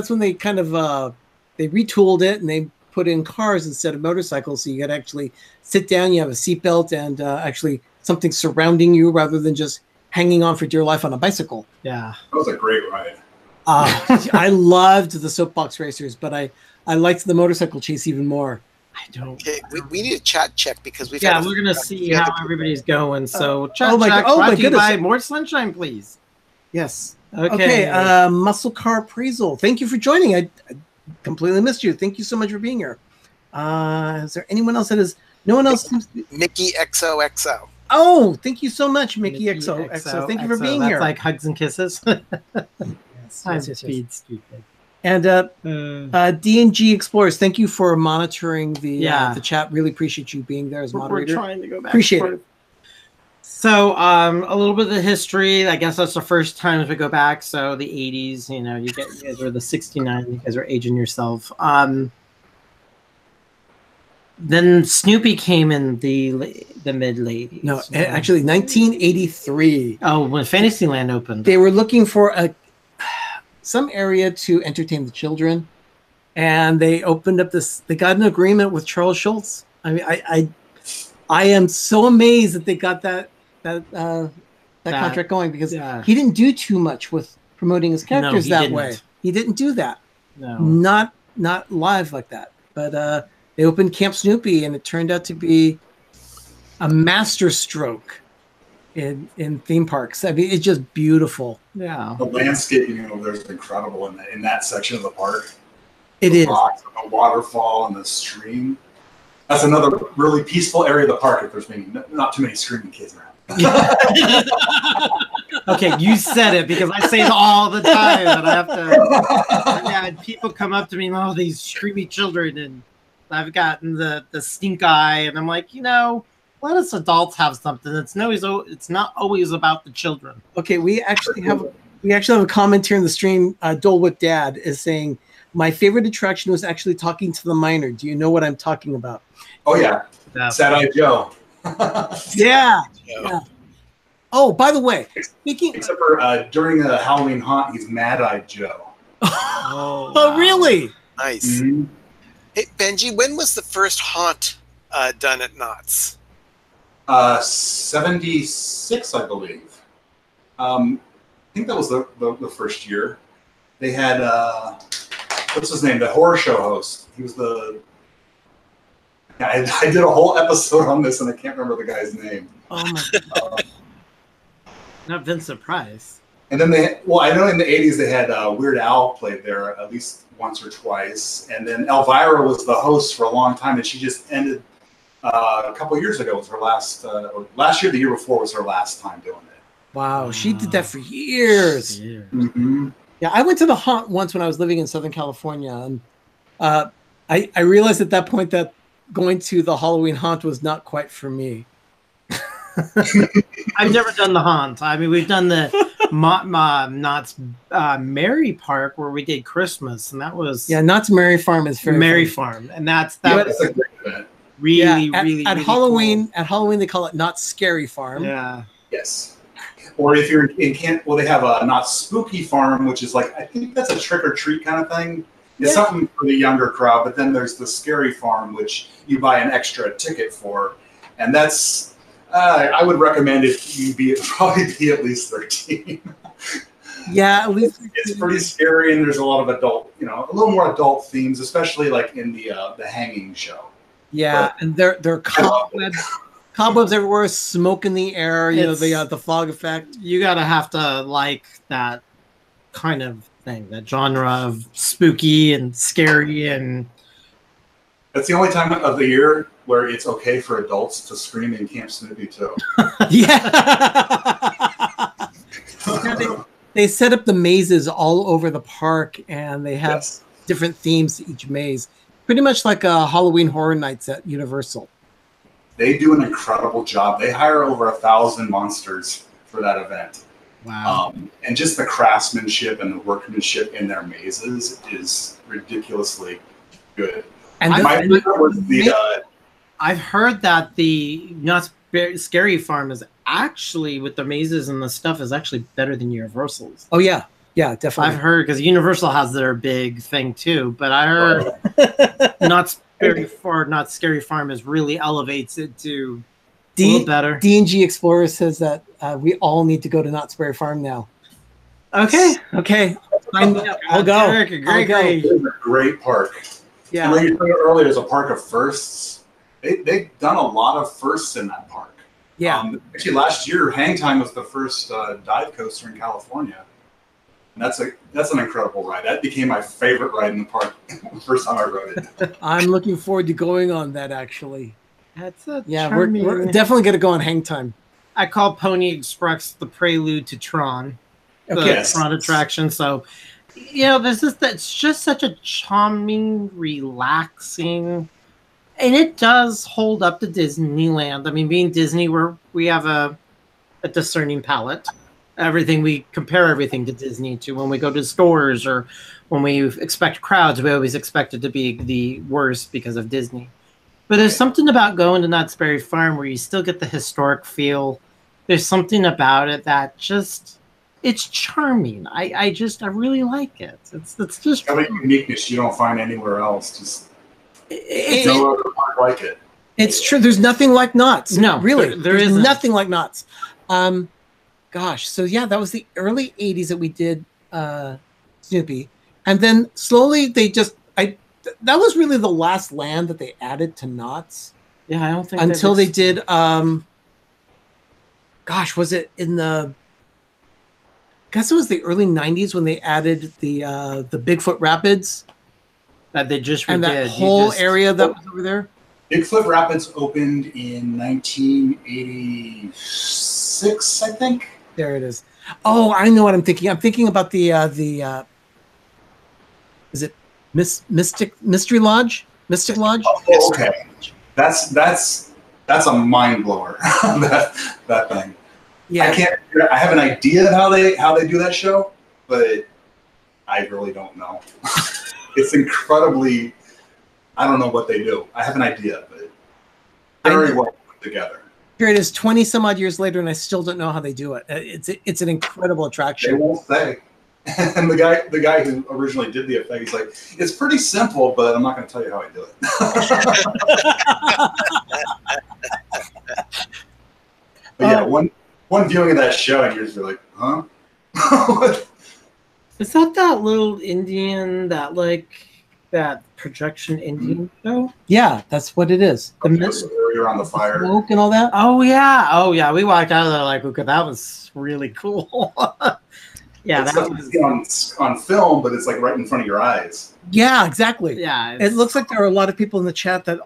S1: when they kind of they retooled it and they put in cars instead of motorcycles, so you could actually sit down, you have a seatbelt, and actually something surrounding you rather than just hanging on for dear life on a bicycle.
S2: Yeah,
S4: that was a great ride.
S1: I loved the soapbox racers, but I liked the motorcycle chase even more.
S2: I don't.
S3: Okay, we need a chat check because we're
S2: gonna see how everybody's going. So chat check.
S1: My goodness!
S2: More sunshine, please.
S1: Yes.
S2: Okay.
S1: Muscle Car Appraisal. Thank you for joining. I completely missed you. Thank you so much for being here. Is there anyone else that is? No one else.
S3: Mickey XOXO.
S1: Oh, thank you so much, Mickey XOXO. Thank you for being here.
S2: That's like hugs and kisses.
S1: Yes.
S2: Stupid.
S1: And D&G Explorers, thank you for monitoring the chat. Really appreciate you being there as moderator.
S2: We're trying to go back.
S1: Appreciate it.
S2: So a little bit of the history. I guess that's the first time as we go back. So the 80s, you guys are the 69. You guys are aging yourself. Then Snoopy came in the mid-late 80s.
S1: No, actually 1983.
S2: Oh, when Fantasyland opened.
S1: They were looking for some area to entertain the children, and they opened up they got an agreement with Charles Schultz. I mean, I am so amazed that they got that contract going because
S2: Yeah.
S1: he didn't do too much with promoting his characters
S2: he
S1: that
S2: didn't.
S1: way. He didn't do that.
S2: No.
S1: Not live like that. But they opened Camp Snoopy, and it turned out to be a master stroke in theme parks. I mean, it's just beautiful.
S2: Yeah.
S4: The landscaping over there is incredible in that section of the park.
S1: It is.
S4: Rocks, and the waterfall and the stream. That's another really peaceful area of the park if there's not too many screaming kids around.
S2: Okay, you said it because I say it all the time, and I have to. Yeah, and people come up to me, oh, these screamy children, and I've gotten the stink eye, and I'm like, let us adults have something. It's not always about the children.
S1: Okay, we actually have a comment here in the stream. Dolwick Dad is saying, my favorite attraction was actually talking to the miner. Do you know what I'm talking about?
S4: Oh yeah, Sad-Eyed Joe.
S1: Yeah. Oh, by the way,
S4: except for during the Halloween haunt, he's Mad-Eyed Joe.
S1: Oh, really?
S3: Nice.
S4: Mm-hmm.
S3: Hey, Benjie, when was the first haunt done at Knott's?
S4: 76, I believe. I think that was the first year. They had what's his name? The horror show host. He was the. I did a whole episode on this, and I can't remember the guy's name.
S1: Oh my God.
S2: Not Vincent Price.
S4: And then I know in the 80s they had Weird Al played there at least once or twice. And then Elvira was the host for a long time, and she just ended a couple years ago. Was her last, or last year, the year before was her last time doing it.
S1: Wow, she did that for years.
S4: Mm-hmm.
S1: Yeah, I went to the haunt once when I was living in Southern California, and I realized at that point that going to the Halloween haunt was not quite for me.
S2: I've never done the haunt. I mean, we've done the Knott's Merry Park where we did Christmas, and that was
S1: Knott's Merry Farm is very
S2: Merry
S1: fun.
S2: Farm, and that's
S4: a great event.
S2: really
S1: at
S2: really
S1: Halloween.
S2: cool.
S1: At Halloween, they call it Knott's Scary Farm.
S2: Yeah.
S4: Yes. Or if you're in Kent, they have a Not Spooky Farm, which is like, I think that's a trick or treat kind of thing. It's something for the younger crowd, but then there's the Scary Farm, which you buy an extra ticket for, and that's. I would recommend it. You probably be at least 13.
S1: Yeah, at least
S4: it's pretty scary, and there's a lot of adult, a little more adult themes, especially like in the hanging show.
S1: Yeah, but, and there are cobwebs everywhere, smoke in the air. The fog effect.
S2: You gotta have to like that kind of thing, that genre of spooky and scary, and
S4: that's the only time of the year where it's okay for adults to scream in Camp Snoopy too.
S1: They set up the mazes all over the park, and they have different themes to each maze. Pretty much like Halloween Horror Nights at Universal.
S4: They do an incredible job. They hire over 1,000 monsters for that event.
S2: Wow.
S4: And just the craftsmanship and the workmanship in their mazes is ridiculously good.
S1: And
S2: I've heard that the Knott's Scary Farm is actually, with the mazes and the stuff, is actually better than Universal's.
S1: Oh yeah, definitely.
S2: I've heard, because Universal has their big thing too, but I heard Knott's Scary Farm really elevates it to a little better.
S1: D&G Explorer says that we all need to go to Knott's Berry Farm now.
S2: Okay.
S1: I'll go.
S4: It's a great park.
S1: Yeah.
S4: And like you said earlier, it's a park of firsts. They've done a lot of firsts in that park.
S1: Yeah.
S4: Actually, last year, Hang Time was the first dive coaster in California. And that's an incredible ride. That became my favorite ride in the park the first time I rode it.
S1: I'm looking forward to going on that, actually.
S2: That's a
S1: we're definitely going to go on Hang Time.
S2: I call Pony Express the prelude to Tron.
S1: Okay.
S2: Tron attraction. So, it's just such a charming, relaxing, and it does hold up to Disneyland. I mean, being Disney, we have a discerning palate. We compare everything to Disney to when we go to stores, or when we expect crowds, we always expect it to be the worst because of Disney. But there's something about going to Knott's Berry Farm where you still get the historic feel. There's something about it that it's charming. I really like it. It's just
S4: got a uniqueness you don't find anywhere else. No other park like it.
S1: It's true. There's nothing like Knott's.
S2: No,
S1: really.
S2: There is
S1: nothing like Knott's. gosh, so yeah, that was the early 80s that we did Snoopy. And then slowly they just, that was really the last land that they added to Knott's.
S2: Yeah, I don't think
S1: until they did, gosh, was it in the, I guess it was the early 90s when they added the Bigfoot Rapids.
S2: That they just
S1: redid. And that whole area that was over there.
S4: Bigfoot Rapids opened in 1986, I think.
S1: There it is. Oh, I know what I'm thinking. I'm thinking about the is it Mystery Lodge? Mystic Lodge?
S4: Oh, okay. That's a mind blower. that thing.
S1: Yeah.
S4: I have an idea how they do that show, but I really don't know. It's incredibly, I don't know what they do. I have an idea, but very well put together.
S1: Here it is 20 some odd years later, and I still don't know how they do it. It's an incredible attraction.
S4: They won't say. And the guy who originally did the effect, he's like, it's pretty simple, but I'm not going to tell you how I do it. But yeah, one viewing of that show, and you're just like, huh?
S2: Is that little Indian, that projection Indian show?
S1: Yeah, that's what it is.
S4: You're on the fire.
S1: Smoke and all that?
S2: Oh, yeah. We walked out of there like, okay, that was really cool. Yeah,
S4: that was on film, but it's like right in front of your eyes.
S1: Yeah, exactly.
S2: Yeah,
S1: it looks like there are a lot of people in the chat that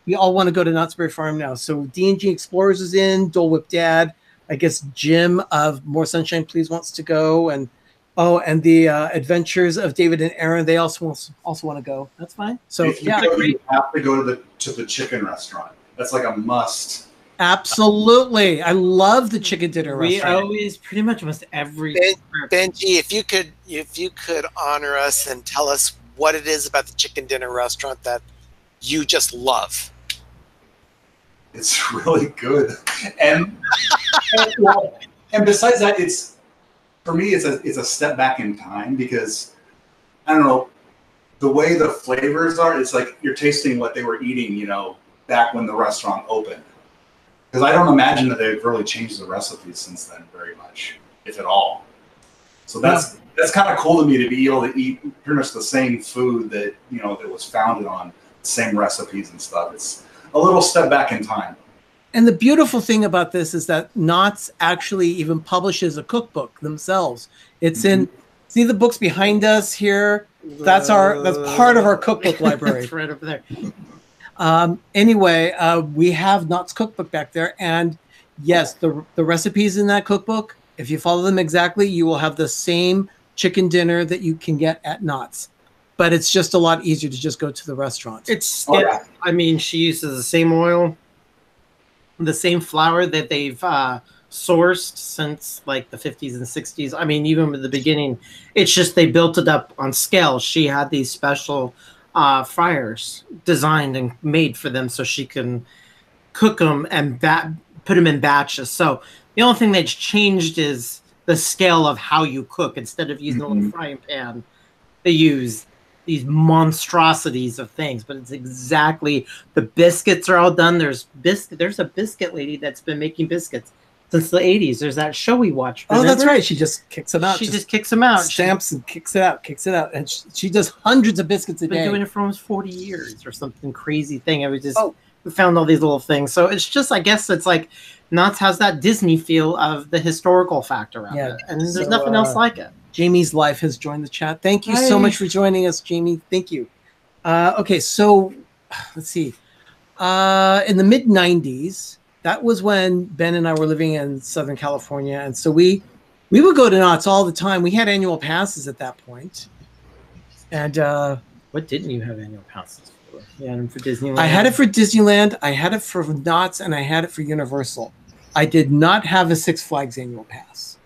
S1: we all want to go to Knott's Berry Farm now. So D&G Explorers is in, Dole Whip Dad. I guess Jim of More Sunshine Please wants to go, and the Adventures of David and Aaron, they also want to go.
S2: That's fine.
S1: So
S4: you have to go to the chicken restaurant. That's like a must.
S1: Absolutely, I love the chicken dinner restaurant.
S2: We always pretty much almost every
S3: Benjie, if you could honor us and tell us what it is about the chicken dinner restaurant that you just love.
S4: It's really good, and besides that, for me it's a step back in time, because I don't know, the way the flavors are. It's like you're tasting what they were eating, back when the restaurant opened. Because I don't imagine that they've really changed the recipes since then very much, if at all. So that's kind of cool to me, to be able to eat pretty much the same food that that was founded on the same recipes and stuff. It's a little step back in time.
S1: And the beautiful thing about this is that Knott's actually even publishes a cookbook themselves. It's in, see the books behind us here? That's part of our cookbook library.
S2: It's right over there.
S1: Anyway, we have Knott's cookbook back there, and yes, the recipes in that cookbook, if you follow them exactly, you will have the same chicken dinner that you can get at Knott's, but it's just a lot easier to just go to the restaurant.
S2: I mean, she uses the same oil, the same flour that they've sourced since like the 50s and 60s. I mean, even at the beginning, it's just they built it up on scale. She had these special fryers designed and made for them so she can cook them and put them in batches. So the only thing that's changed is the scale of how you cook. Instead of using a little frying pan, they use these monstrosities of things, but it's exactly, the biscuits are all done. There's a biscuit lady that's been making biscuits since the 80s. There's that show we watched.
S1: Remember? Oh, that's right. She just kicks them out.
S2: She just kicks them out.
S1: Stamps and kicks it out. And she does hundreds of biscuits a day.
S2: Been doing it for almost 40 years or something crazy thing. It was just, we found all these little things. So it's just, I guess it's like, Knott's has that Disney feel of the historical factor of it. And there's nothing else like it.
S1: Jamie's Life has joined the chat. Thank you so much for joining us, Jamie. Thank you. Okay, so let's see. In the mid-90s, that was when Ben and I were living in Southern California, and so we would go to Knott's all the time. We had annual passes at that point. And
S2: what didn't you have annual passes for? Yeah, for Disneyland.
S1: I had it for Disneyland, I had it for Knott's, and I had it for Universal. I did not have a Six Flags annual pass.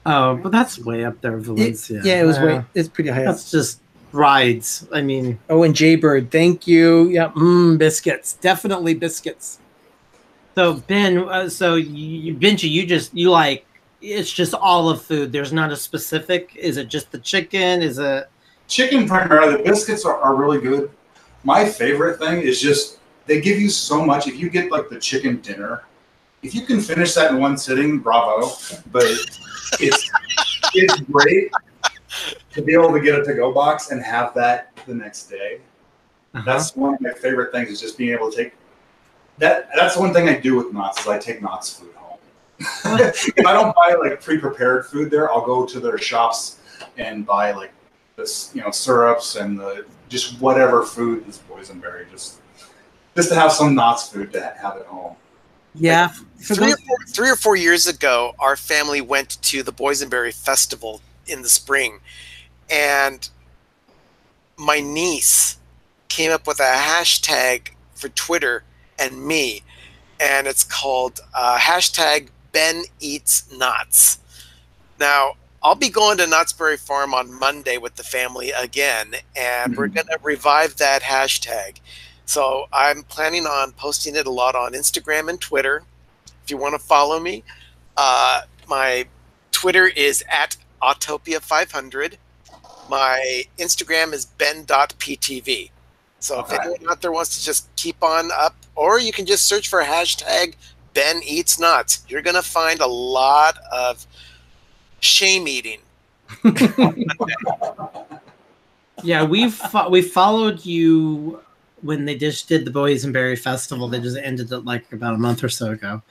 S2: Oh, but that's way up there, Valencia.
S1: It was it's pretty high up.
S2: That's just rides. I mean.
S1: Oh, and Jaybird, thank you. Yeah, biscuits. Definitely biscuits.
S2: So Ben, Benjie, you like, it's just all of food. There's not a specific. Is it just the chicken? Is it
S4: chicken primarily? The biscuits are really good. My favorite thing is just they give you so much. If you get like the chicken dinner, if you can finish that in one sitting, bravo. But it's great to be able to get a to-go box and have that the next day. That's one of my favorite things, is just being able to take that. That's one thing I do with Knott's, is I take Knott's food home. If I don't buy like pre-prepared food there, I'll go to their shops and buy like this, syrups and just whatever food is boysenberry, just to have some Knott's food to have at home.
S1: Yeah.
S3: Like, 3 or 4 years ago, our family went to the Boysenberry Festival in the spring, and my niece came up with a hashtag for Twitter and me, and it's called hashtag Ben Eats Knott's. Now, I'll be going to Knott's Berry Farm on Monday with the family again, and we're going to revive that hashtag. So I'm planning on posting it a lot on Instagram and Twitter. If you want to follow me, my Twitter is at Autopia500. My Instagram is ben.ptv. So if anyone out there wants to just keep on up, or you can just search for hashtag Ben Eats Knott's. You're going to find a lot of shame eating.
S2: Yeah, we followed you when they just did the Boysenberry Festival. They just ended it like about a month or so ago.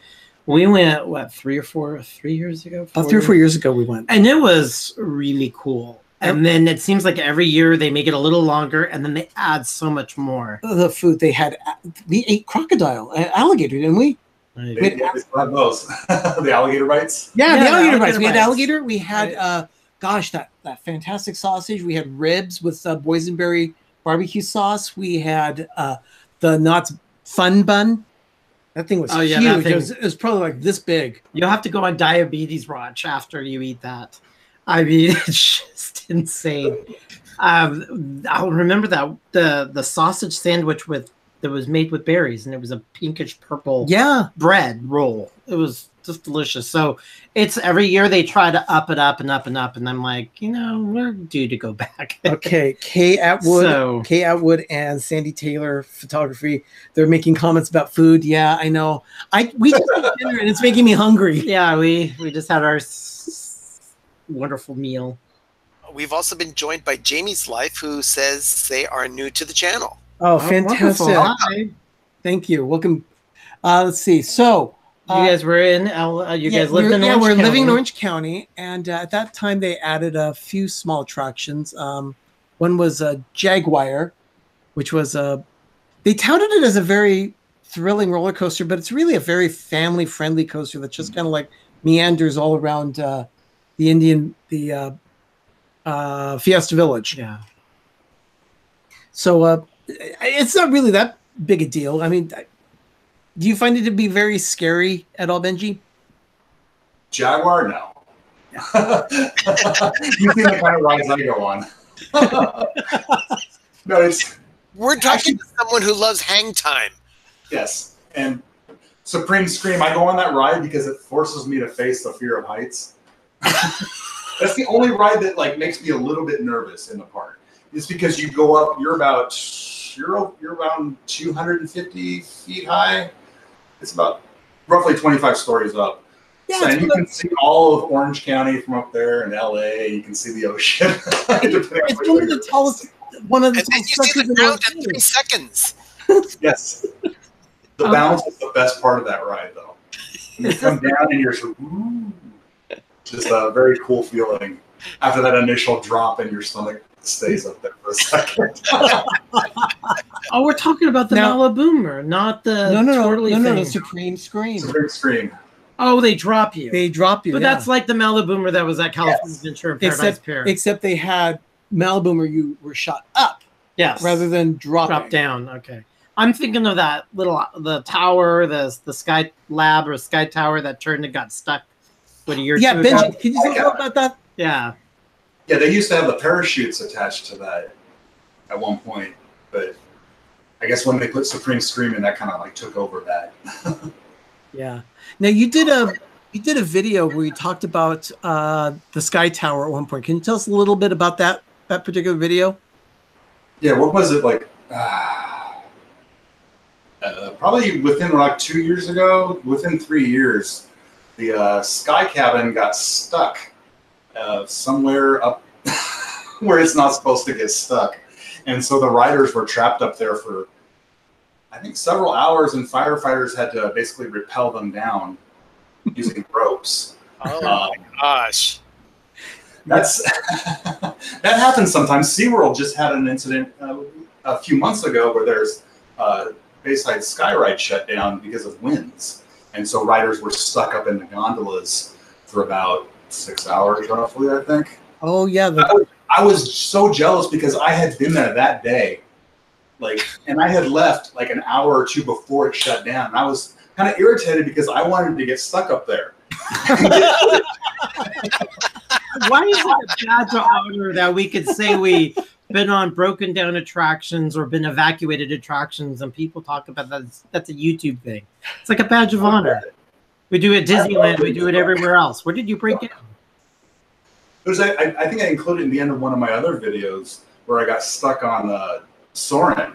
S2: We went, what, 3 or 4 years ago?
S1: 3 or 4 years ago we went.
S2: And it was really cool. And then it seems like every year they make it a little longer, and then they add so much more.
S1: The food they had, we ate crocodile, alligator, didn't we?
S4: They still have those. The alligator bites?
S1: Yeah, the alligator bites. We had
S2: bites.
S1: alligator. We had, that fantastic sausage. We had ribs with boysenberry barbecue sauce. We had the Knott's Fun Bun. That thing was huge. It was probably like this big.
S2: You'll have to go on diabetes watch after you eat that. I mean, it's just insane. I'll remember that the sausage sandwich that was made with berries, and it was a pinkish purple bread roll. It was just delicious. So it's every year they try to up it up and up and up, and I'm like, we're due to go back.
S1: Okay, Kay Atwood and Sandy Taylor Photography. They're making comments about food. Yeah, I know. We just had dinner and it's making me hungry.
S2: Yeah, we just had our wonderful meal.
S3: We've also been joined by Jamie's Life, who says they are new to the channel.
S1: Oh, fantastic. Hi. Thank you. Welcome. Let's see. So
S2: you guys were in you guys lived in Orange County.
S1: We're living in Orange County, and at that time they added a few small attractions. One was a Jaguar, which was they touted it as a very thrilling roller coaster, but it's really a very family friendly coaster that just kind of like meanders all around the Fiesta Village.
S2: Yeah.
S1: So it's not really that big a deal. I mean, do you find it to be very scary at all, Benjie?
S4: Jaguar, no. You see the kind of rides I go on. No,
S3: we're talking to someone who loves hang time.
S4: Yes, and Supreme Scream. I go on that ride because it forces me to face the fear of heights. That's the only ride that makes me a little bit nervous in the park. It's because you go up. You're around 250 feet high. It's about roughly 25 stories up. Yeah, so, and you can see all of Orange County from up there, and LA. You can see the ocean.
S1: It's one of the tallest. One of the
S3: and you see the ground in 3 seconds.
S4: Yes. The bounce is the best part of that ride, though. When you come down and you're just a very cool feeling after that initial drop and your stomach stays up there for a second.
S2: Oh, we're talking about the Malaboomer, not the
S1: no, Supreme Scream.
S4: Supreme Scream.
S2: Oh, they drop you.
S1: But
S2: that's like the Malaboomer that was at California Adventure and Paradise Pier.
S1: Except they had Malaboomer, you were shot up.
S2: Yes.
S1: Rather than drop
S2: down. Okay. I'm thinking of that the tower, the Sky Lab or Sky Tower that turned and got stuck. What a year or two ago.
S1: Benji, can you talk about that?
S2: Yeah.
S4: Yeah, they used to have the parachutes attached to that at one point, but I guess when they put Supreme Scream in, that kind of took over that.
S1: Yeah. Now you did a video where you talked about the Sky Tower at one point. Can you tell us a little bit about that particular video?
S4: Yeah, what was it like? probably within like 2 years ago, within 3 years, the sky cabin got stuck somewhere up where it's not supposed to get stuck. And so the riders were trapped up there for, I think, several hours, and firefighters had to basically rappel them down using ropes.
S3: Oh my gosh.
S4: That's that happens sometimes. SeaWorld just had an incident a few months ago where there's Bayside Skyride shut down because of winds. And so riders were stuck up in the gondolas for about 6 hours, roughly, I think.
S1: Oh, yeah.
S4: I was so jealous because I had been there that day. And I had left like an hour or two before it shut down. And I was kind of irritated because I wanted to get stuck up there.
S2: Why is it a badge of honor that we could say we've been on broken down attractions or been evacuated attractions and people talk about that? That's a YouTube thing. It's like a badge of honor. We do it at Disneyland. We do it everywhere else. Where did you break down?
S4: I think I included in the end of one of my other videos where I got stuck on Soarin'.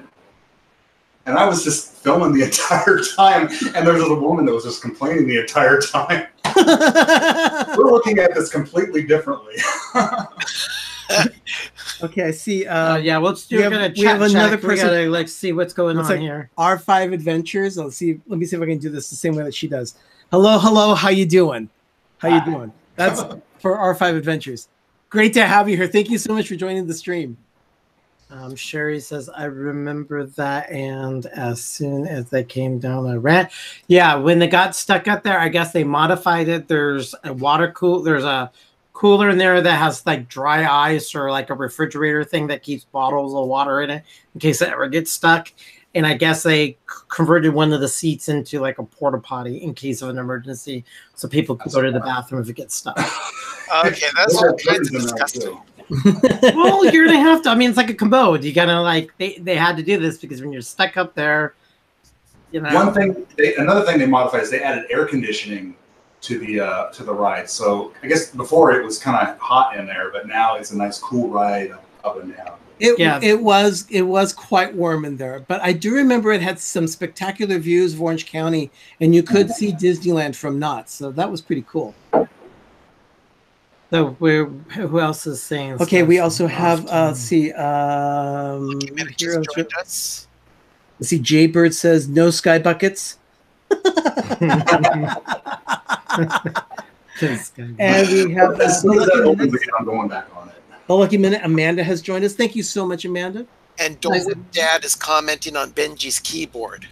S4: And I was just filming the entire time, and there was a woman that was just complaining the entire time. We're looking at this completely differently.
S1: Okay, I see.
S2: Yeah, let's do it.
S1: We have another person.
S2: We gotta see what's going on here.
S1: R5 Adventures. Let me see if I can do this the same way that she does. Hello. How you doing? That's for R5 Adventures. Great to have you here. Thank you so much for joining the stream.
S2: Sherry says, I remember that, and as soon as they came down, I ran. Yeah, when they got stuck up there, I guess they modified it. There's a cooler in there that has like dry ice or like a refrigerator thing that keeps bottles of water in it in case it ever gets stuck. And I guess they converted one of the seats into like a porta potty in case of an emergency, so people could go to the bathroom if it gets stuck.
S3: Okay, that's all kinds of disgusting.
S2: Well, you're gonna have to. I mean, it's like a commode. You gotta they had to do this because when you're stuck up there, you know.
S4: Another thing they modified is they added air conditioning to the ride. So I guess before it was kind of hot in there, but now it's a nice cool ride up and down.
S1: It was quite warm in there, but I do remember it had some spectacular views of Orange County, and you could see Disneyland from Knott, so that was pretty cool.
S2: So who else is saying?
S1: Okay, we also have let's see.
S3: Just joined us.
S1: Let's see. Jaybird says no sky buckets. And we have
S4: as soon as that opens again, I'm going back on it.
S1: The Lucky Minute. Amanda has joined us. Thank you so much, Amanda.
S3: And Dad is commenting on Benjie's keyboard.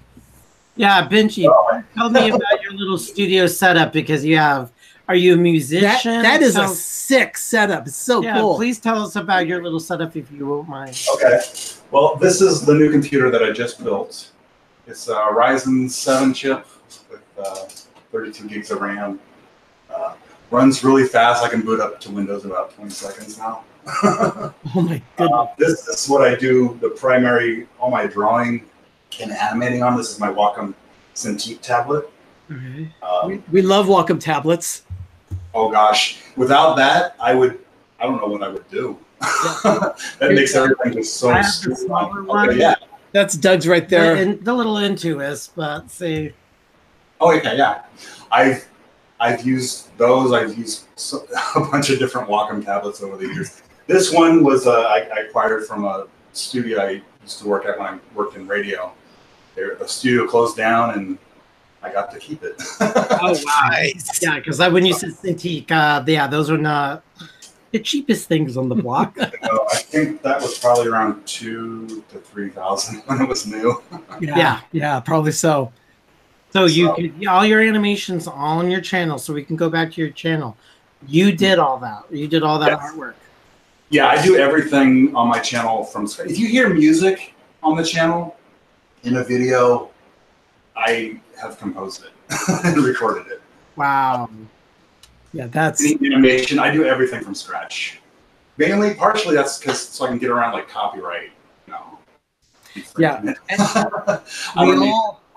S2: Yeah, Benjie, tell me about your little studio setup because you have. Are you a musician?
S1: That is a sick setup. It's so cool.
S2: Please tell us about your little setup if you won't mind.
S4: Okay. Well, this is the new computer that I just built. It's a Ryzen 7 chip with 32 gigs of RAM. Runs really fast. I can boot up to Windows in about 20 seconds now.
S1: Oh my goodness.
S4: This is what I do. All my drawing and animating on. This is my Wacom Cintiq tablet.
S1: Okay. We love Wacom tablets.
S4: Oh gosh, without that, I don't know what I would do. That makes everything just so
S2: smaller one.
S4: Okay, yeah.
S1: That's Doug's right there.
S2: And the little Intuos, but see.
S4: Oh, okay, yeah. I've used those. I've used a bunch of different Wacom tablets over the years. This one was I acquired from a studio I used to work at when I worked in radio. The studio closed down and I got to keep it.
S2: Oh, wow. Nice. Yeah, because when you said Cintiq, those are not the cheapest things on the block.
S4: No, I think that was probably around $2,000 to $3,000 when it was new.
S1: Yeah, probably so.
S2: So you could all your animations all on your channel, so we can go back to your channel. You did all that. You did all that artwork.
S4: Yeah, I do everything on my channel from scratch. If you hear music on the channel in a video, I have composed it and recorded it.
S2: Wow.
S1: Yeah, that's
S4: animation. I do everything from scratch. Partially that's so I can get around like copyright.
S1: Yeah.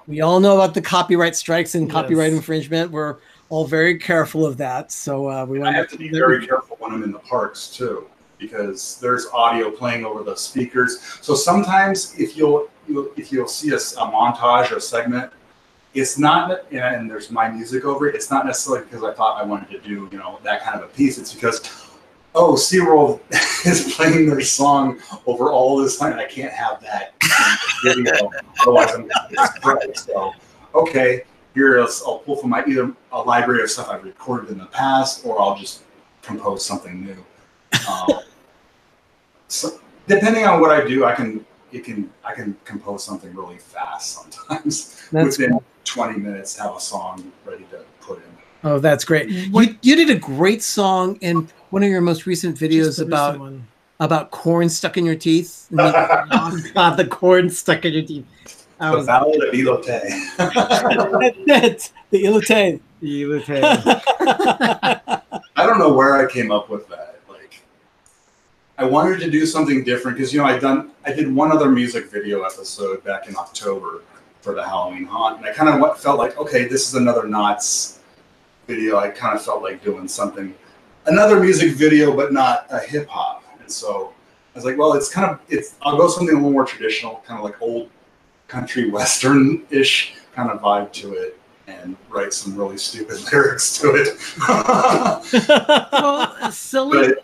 S1: We all know about the copyright strikes and copyright infringement. We're all very careful of that. So we want
S4: I have to be very careful when I'm in the parks too. because there's audio playing over the speakers. So sometimes if you'll see a montage or a segment, it's not, and there's my music over it, it's not necessarily because I thought I wanted to do, that kind of a piece. It's because, SeaWorld is playing their song over all this time. I can't have that in the video, otherwise I'm going to get surprised. So, okay, here I'll pull from either a library of stuff I've recorded in the past, or I'll just compose something new. So depending on what I do, I can compose something really fast sometimes. Within 20 minutes, have a song ready to put in.
S1: Oh, that's great. You did a great song in one of your most recent videos about corn stuck in your teeth.
S2: The corn stuck in your teeth.
S4: The Ballad of Elote.
S1: The Elote.
S2: The Elote.
S4: I don't know where I came up with that. I wanted to do something different because I did one other music video episode back in October for the Halloween Haunt, and I kind of felt like, okay, this is another Knott's video. I kind of felt like doing another music video, but not a hip hop. And so I was like, well, I'll go something a little more traditional, kind of like old country western-ish kind of vibe to it, and write some really stupid lyrics to it.
S2: Well, silly works.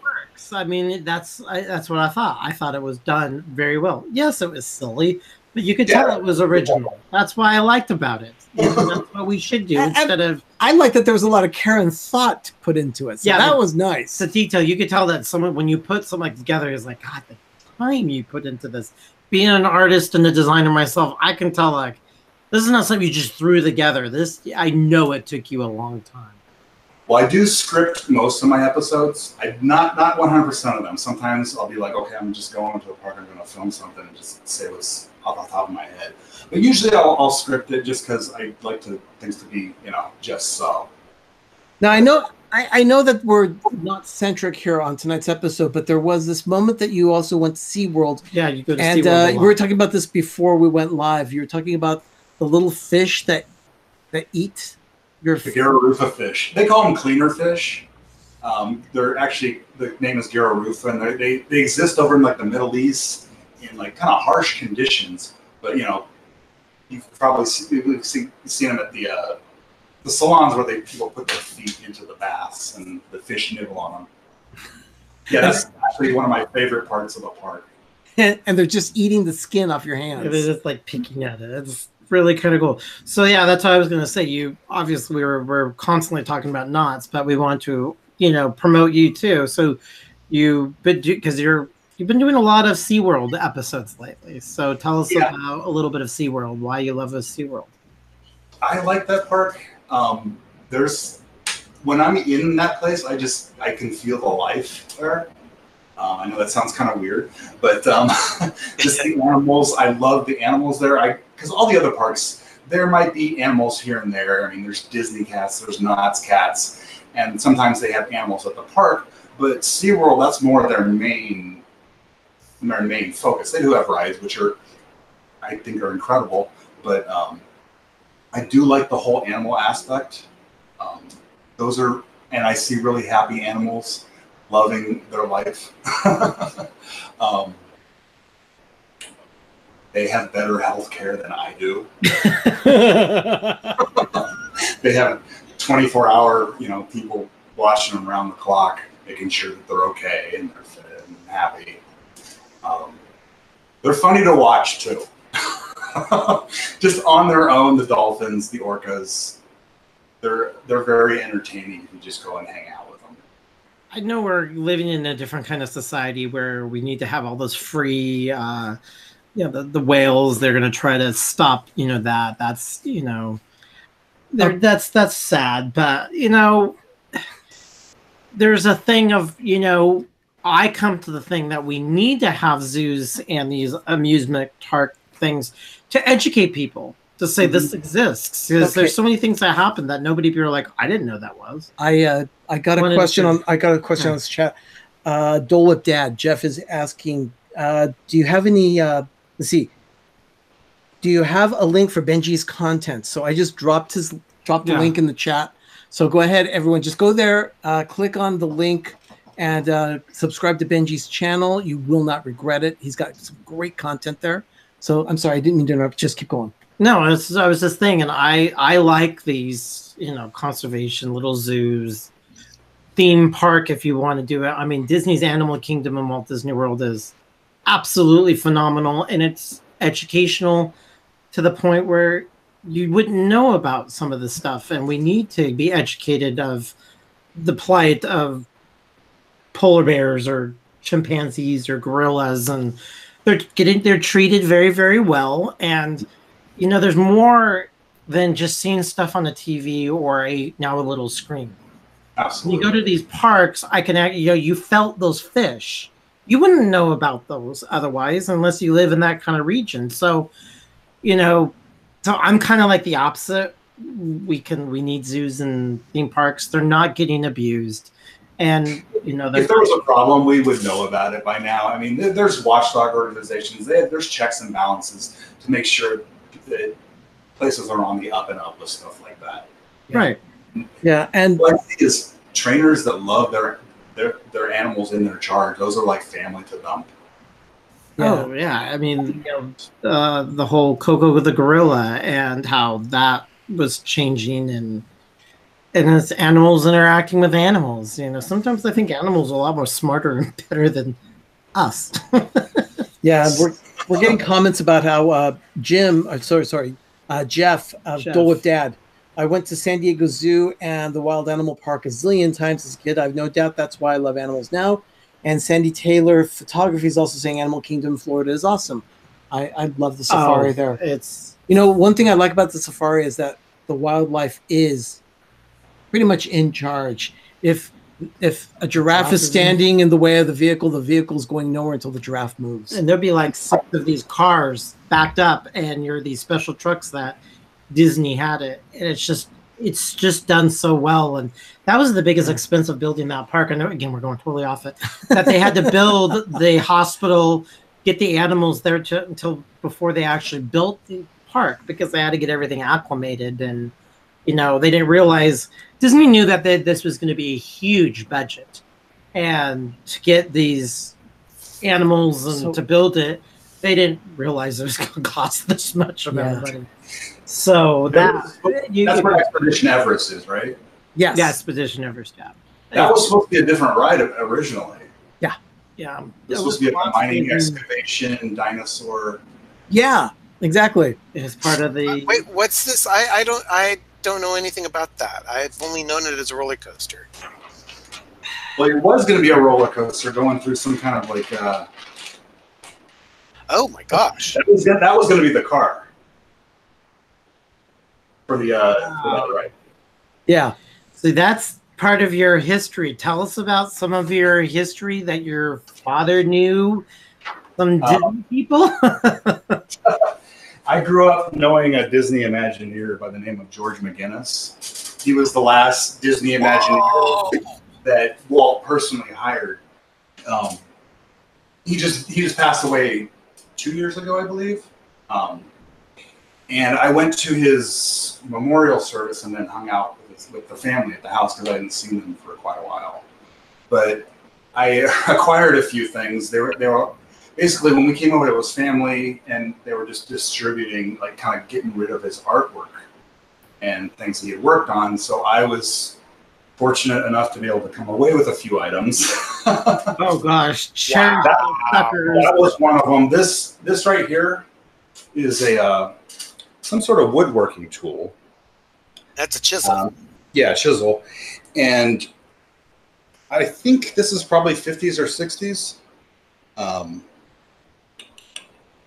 S2: I mean, that's what I thought. I thought it was done very well. Yes, it was silly, but you could tell it was original. That's why I liked about it. That's what we should do instead of.
S1: I like that there was a lot of care and thought put into it. So that was nice.
S2: The detail, you could tell that when you put something together, is like, God, the time you put into this. Being an artist and a designer myself, I can tell this is not something you just threw together. I know it took you a long time.
S4: Well, I do script most of my episodes. Not 100% of them. Sometimes I'll be like, okay, I'm just going to a park. I'm going to film something and just say what's off the top of my head. But usually I'll script it just because I like things to be, just so.
S1: Now I know that we're not centric here on tonight's episode, but there was this moment that you also went to SeaWorld.
S2: Yeah, you go to
S1: SeaWorld.
S2: And
S1: we were talking about this before we went live. You were talking about the little fish that eat your
S4: the Gararufa fish. They call them cleaner fish. They're actually, the name is Gararufa, and they exist over in the Middle East in kind of harsh conditions. But you've probably seen them at the salons where people put their feet into the baths and the fish nibble on them. Yeah, that's actually one of my favorite parts of the park.
S1: And they're just eating the skin off your hands.
S2: They're just picking at it. It's really kind of cool. So yeah, that's what I was going to say. You obviously we're constantly talking about Knott's, but we want to promote you too. So because you've been doing a lot of SeaWorld episodes lately. So tell us about a little bit of SeaWorld. Why you love SeaWorld?
S4: I like that park. When I'm in that place, I can feel the life there. I know that sounds kind of weird, but just the animals. I love the animals there. Because all the other parks, there might be animals here and there. I mean, there's Disney cats, there's Knott's cats, and sometimes they have animals at the park. But SeaWorld, that's more their main focus. They do have rides, which I think are incredible, but I do like the whole animal aspect. And I see really happy animals loving their life. They have better health care than I do. They have 24-hour, people watching them around the clock, making sure that they're okay and they're fit and happy. They're funny to watch too. Just on their own, the dolphins, the orcas, they're very entertaining if you just go and hang out with them.
S2: I know we're living in a different kind of society where we need to have all those free, the whales. They're going to try to stop, that's that's sad. But there's a thing of I come to the thing that we need to have zoos and these amusement park things to educate people, to say this exists, because there's so many things that happen that people are like, I didn't know that was.
S1: I got a question on this chat. Dole Dad Jeff is asking, do you have any let's see, do you have a link for Benjie's content? So I just dropped the link in the chat, so go ahead everyone, just go there, click on the link, And subscribe to Benjie's channel. You will not regret it. He's got some great content there. So I'm sorry, I didn't mean to interrupt. Just keep going.
S2: No, I was just thinking, I like these, conservation little zoos, theme park if you want to do it. I mean, Disney's Animal Kingdom and Walt Disney World is absolutely phenomenal, and it's educational to the point where you wouldn't know about some of this stuff, and we need to be educated of the plight of polar bears or chimpanzees or gorillas, and they're treated very, very well. And there's more than just seeing stuff on the TV or now a little screen.
S4: Absolutely.
S2: When you go to these parks, you felt those fish. You wouldn't know about those otherwise unless you live in that kind of region. So, so I'm kind of like the opposite. We need zoos and theme parks. They're not getting abused. And,
S4: if there was a problem, we would know about it by now. I mean, there's watchdog organizations. There's checks and balances to make sure that places are on the up and up with stuff like that.
S1: Yeah.
S2: Right.
S1: Yeah. And
S4: what I see is trainers that love their animals in their charge. Those are like family to them.
S1: Yeah.
S2: Oh, yeah. I mean, the whole Coco the gorilla and how that was changing, and it's animals interacting with animals. Sometimes I think animals are a lot more smarter and better than us.
S1: yeah, we're getting comments about how Jeff, Dole with Dad. I went to San Diego Zoo and the Wild Animal Park a zillion times as a kid. I have no doubt that's why I love animals now. And Sandy Taylor Photography is also saying Animal Kingdom, Florida is awesome. I love the safari there.
S2: It's
S1: one thing I like about the safari is that the wildlife is pretty much in charge. If a giraffe is standing in the way of the vehicle's going nowhere until the giraffe moves.
S2: And there'll be like 6 of these cars backed up, and you're these special trucks that Disney had it, and it's just done so well. And that was the biggest expense of building that park. I know, again, we're going totally off it, that they had to build the hospital, get the animals there until before they actually built the park, because they had to get everything acclimated. And they didn't realize, Disney knew that this was going to be a huge budget, and to get these animals and to build it, they didn't realize it was going to cost this much of everybody. So that's
S4: where Expedition Everest is, right?
S1: Yes.
S2: Yeah, Expedition Everest. Yeah.
S4: That was supposed to be a different ride originally.
S1: Yeah.
S2: Yeah.
S4: It was supposed to be a mining excavation dinosaur.
S1: Yeah, exactly.
S2: It's part of the.
S3: Wait, what's this? I don't know anything about that. I've only known it as a roller coaster.
S4: Well, it was going to be a roller coaster going through some kind of like.
S3: Oh my gosh!
S4: That was going to be the car for the ride.
S1: Yeah.
S2: So that's part of your history. Tell us about some of your history that your father knew. Some Disney people.
S4: I grew up knowing a Disney Imagineer by the name of George McGinnis. He was the last Disney Imagineer that Walt personally hired. He just passed away 2 years ago, I believe. And I went to his memorial service and then hung out with the family at the house because I hadn't seen them for quite a while. But I acquired a few things. They were basically, when we came over, it was family, and they were just distributing, like kind of getting rid of his artwork and things he had worked on. So I was fortunate enough to be able to come away with a few items.
S2: Oh gosh,
S4: Yeah, that was one of them. This right here is some sort of woodworking tool.
S3: That's a chisel.
S4: Yeah, chisel. And I think this is probably 50s or 60s.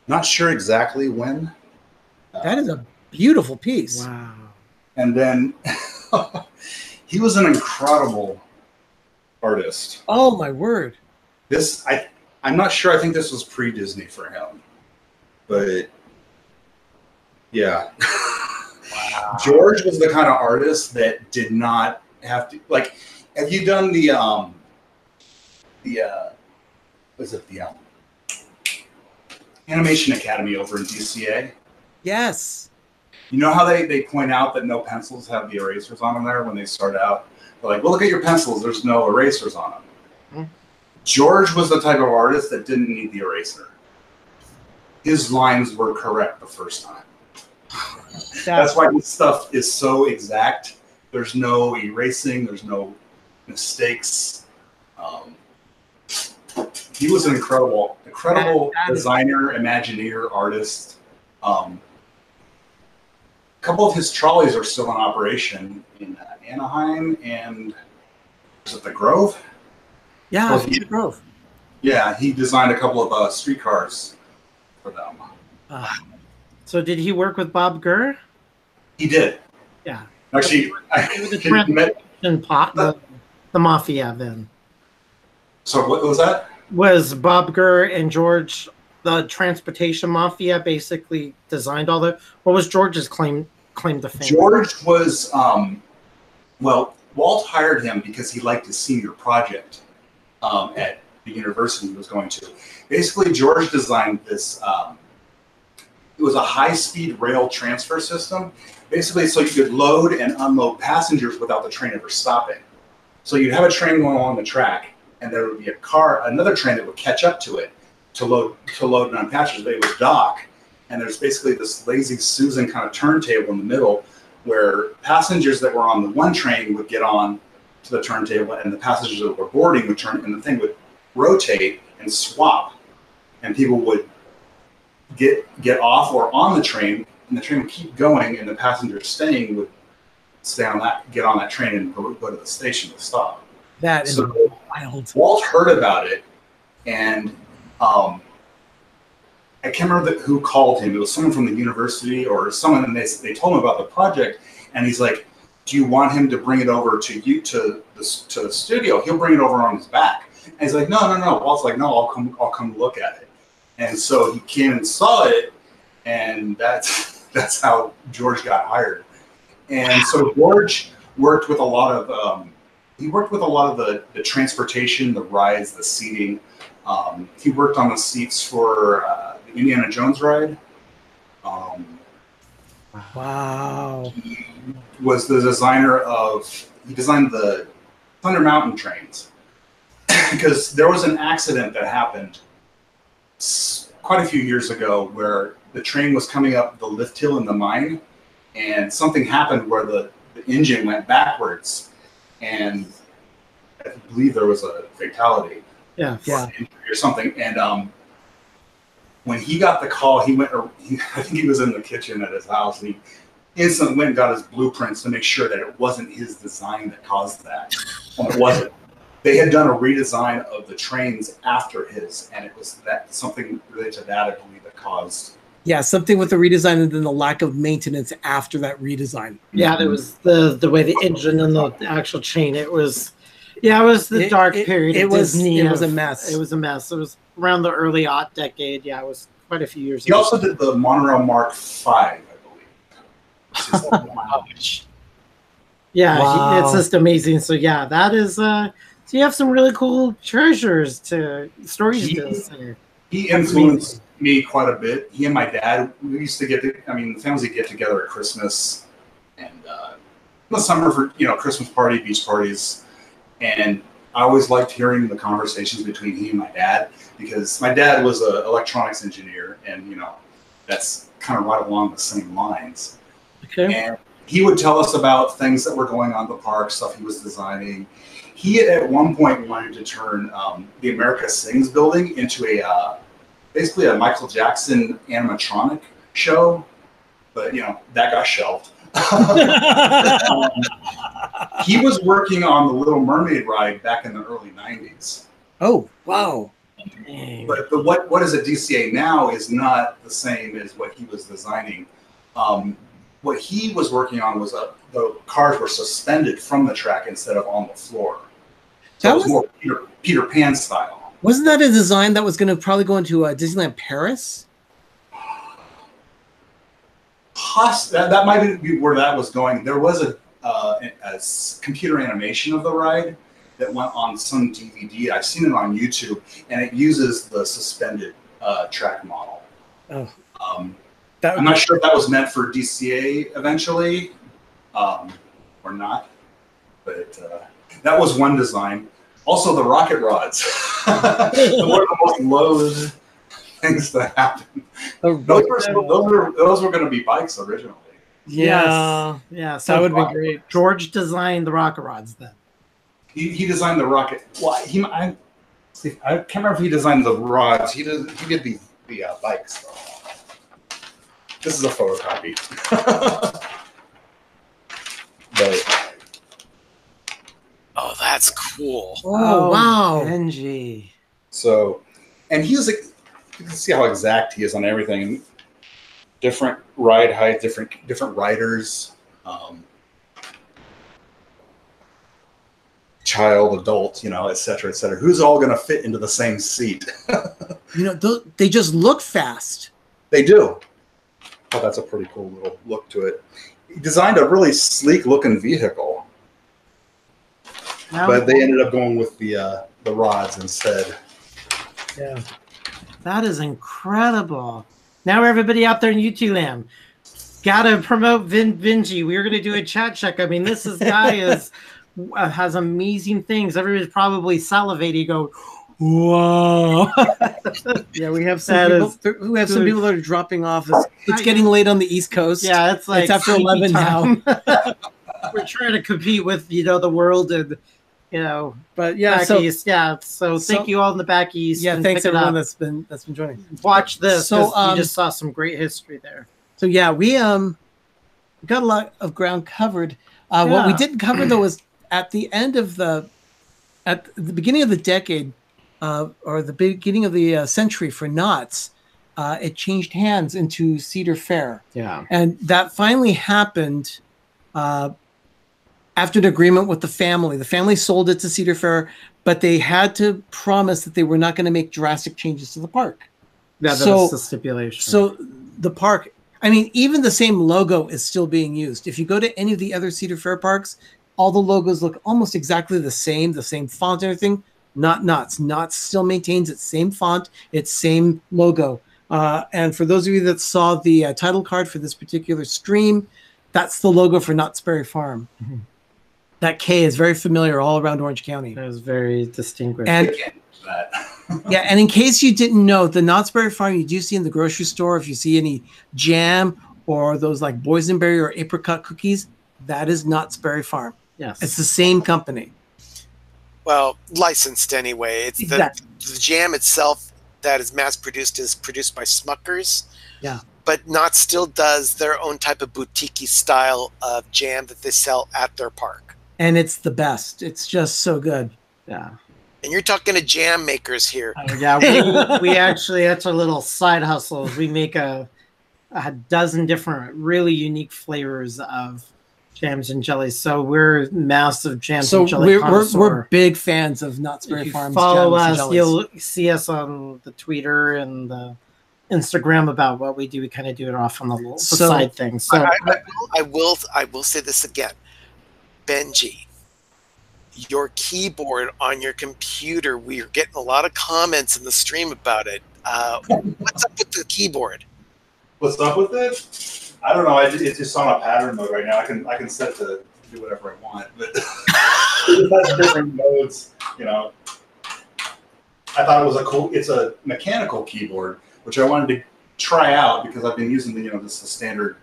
S4: Not sure exactly when.
S1: That is a beautiful piece.
S2: Wow.
S4: And then he was an incredible artist.
S1: Oh my word.
S4: I'm not sure. I think this was pre-Disney for him. But yeah. Wow. George was the kind of artist that did not have to, like, have you done the Animation Academy over in DCA?
S1: Yes.
S4: You know how they point out that no pencils have the erasers on them there when they start out? They're like, well, look at your pencils. There's no erasers on them. George was the type of artist that didn't need the eraser. His lines were correct the first time. That's why his stuff is so exact. There's no erasing. There's no mistakes. He was an incredible designer, Imagineer, artist. A couple of his trolleys are still in operation in Anaheim and is it the Grove?
S1: Yeah, the Grove.
S4: Yeah, he designed a couple of streetcars for them.
S2: So did he work with Bob Gurr?
S4: He did.
S2: Yeah.
S4: Actually,
S2: the Mafia then.
S4: So what was that?
S2: Was Bob Gurr and George the Transportation Mafia basically designed all the? What was George's claim to fame?
S4: George was well, Walt hired him because he liked his senior project at the university he was going to. Basically, George designed this. It was a high-speed rail transfer system, basically so you could load and unload passengers without the train ever stopping. So you'd have a train going along the track, and there would be another train that would catch up to it to load and unload passengers. They would dock, and there's basically this lazy Susan kind of turntable in the middle where passengers that were on the one train would get on to the turntable, and the passengers that were boarding would turn, and the thing would rotate and swap, and people would get off or on the train, and the train would keep going, and the passengers staying would get on that train and go to the station to stop.
S1: That is wild.
S4: Walt heard about it, and I can't remember who called him. It was someone from the university or someone, and they told him about the project, and he's like, "Do you want him to bring it over to the studio? He'll bring it over on his back." And he's like, "No." Walt's like, "No, I'll come look at it." And so he came and saw it, and that's how George got hired. And so George worked with a lot of the transportation, the rides, the seating. He worked on the seats for the Indiana Jones ride.
S1: Wow.
S4: He was the designer he designed the Thunder Mountain trains because there was an accident that happened quite a few years ago where the train was coming up the lift hill in the mine, and something happened where the engine went backwards, and I believe there was a fatality.
S2: Yeah.
S4: Or something. And when he got the call, I think he was in the kitchen at his house, and he instantly went and got his blueprints to make sure that it wasn't his design that caused that. And it wasn't. They had done a redesign of the trains after his, and it was something related to that, I believe, that caused.
S1: Yeah, something with the redesign and then the lack of maintenance after that redesign.
S2: Yeah, there was the way the engine and the actual chain. It was the dark period.
S1: It was a mess.
S2: It was a mess. It was around the early aught decade. Yeah, it was quite a few years
S4: He
S2: ago.
S4: also did the Monorail Mark V, I believe.
S2: Wow. Yeah,
S1: wow.
S2: It's just amazing. So yeah, that is. So you have some really cool stories to say.
S4: He influenced me quite a bit. He and my dad, we used to the families would get together at Christmas and in the summer for Christmas party, beach parties, and I always liked hearing the conversations between he and my dad because my dad was an electronics engineer, and that's kind of right along the same lines.
S2: Okay.
S4: And he would tell us about things that were going on at the park, stuff he was designing. He at one point wanted to turn the America Sings building into basically a Michael Jackson animatronic show, but that got shelved. He was working on the Little Mermaid ride back in the early 90s.
S1: Oh, wow.
S4: But what is at DCA now is not the same as what he was designing. What he was working on was the cars were suspended from the track instead of on the floor. So it was more Peter Pan style.
S1: Wasn't that a design that was going to probably go into Disneyland Paris?
S4: That might be where that was going. There was a computer animation of the ride that went on some DVD. I've seen it on YouTube, and it uses the suspended track model.
S1: Oh.
S4: I'm not sure if that was meant for DCA eventually or not, but that was one design. Also, the rocket rods. One of the most loathed things to happen. Those were going to be bikes originally.
S1: Yeah.
S2: Yeah. So
S1: That would be great.
S2: George designed the rocket rods then.
S4: He designed the rocket. Well, I can't remember if he designed the rods. He did the bikes. This is a photocopy. But,
S3: Oh, that's cool.
S1: Oh, wow.
S2: Benjie.
S4: so, and he's like, you can see how exact he is on everything. Different ride height, different riders, child, adult, et cetera, et cetera. Who's all going to fit into the same seat?
S1: They just look fast.
S4: They do. Oh, that's a pretty cool little look to it. He designed a really sleek looking vehicle, but they ended up going with the rods instead.
S2: Yeah, that is incredible. Now everybody out there in YouTube land, gotta promote Benjie. We're gonna do a chat check. I mean, this guy has amazing things. Everybody's probably salivating, go, whoa.
S1: Yeah, we have some people that are dropping off. It's getting late on the East Coast.
S2: Yeah, it's like
S1: it's after 11 now.
S2: We're trying to compete with the world and
S1: but yeah,
S2: back east. Yeah, so thank you all in the back east.
S1: Yeah, thanks everyone that's been joining.
S2: Watch this.
S1: So
S2: you just saw some great history there.
S1: So yeah, we got a lot of ground covered. What we didn't cover though was at the beginning of the decade, or the beginning of the century for Knott's, it changed hands into Cedar Fair.
S2: Yeah,
S1: and that finally happened after an agreement with the family. The family sold it to Cedar Fair, but they had to promise that they were not going to make drastic changes to the park.
S2: Yeah, that was the stipulation.
S1: So the park, I mean, even the same logo is still being used. If you go to any of the other Cedar Fair parks, all the logos look almost exactly the same font and everything. Not Knott's. Knott's still maintains its same font, its same logo. And for those of you that saw the title card for this particular stream, that's the logo for Knott's Berry Farm. Mm-hmm. That K is very familiar all around Orange County.
S2: That was very distinguished.
S1: And yeah, and in case you didn't know, the Knott's Berry Farm you do see in the grocery store, if you see any jam or those like boysenberry or apricot cookies, that is Knott's Berry Farm.
S2: Yes,
S1: it's the same company.
S3: Well, licensed anyway. It's
S1: exactly.
S3: The jam itself that is mass produced is produced by Smuckers.
S1: Yeah.
S3: But Knott still does their own type of boutique style of jam that they sell at their park.
S1: And it's the best. It's just so good.
S2: Yeah.
S3: And you're talking to jam makers here.
S2: Yeah, we actually, that's our little side hustle. We make a dozen different really unique flavors of jams and jellies. So we're massive jams and jelly connoisseur.
S1: We're big fans of Knott's Berry Farm.
S2: Follow us. You'll see us on the Twitter and the Instagram about what we do. We kind of do it off on the side thing. So
S3: I will say this again. Benjie, your keyboard on your computer, we're getting a lot of comments in the stream about it. What's up with the keyboard?
S4: What's up with it? I don't know. It's just on a pattern mode right now. I can set to do whatever I want, but it has different modes. I thought it was it's a mechanical keyboard, which I wanted to try out because I've been using this is standard.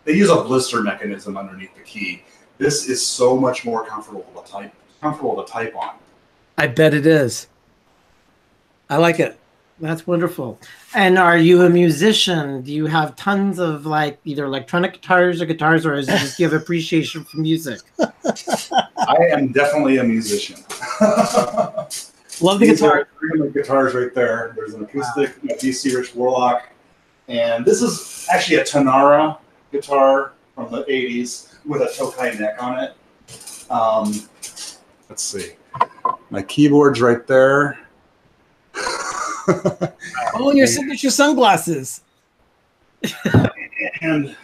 S4: They use a blister mechanism underneath the key. This is so much more comfortable to type on.
S1: I bet it is. I like it.
S2: That's wonderful. And are you a musician? Do you have tons of either electronic guitars, or do you just give appreciation for music?
S4: I am definitely a musician.
S1: Love the guitar.
S4: Guitars right there. There's an acoustic, a DC Rich Warlock, and this is actually a Tanara guitar from the 80s with a Tokai neck on it. Let's see. My keyboard's right there.
S1: Oh, and your signature sunglasses.
S4: And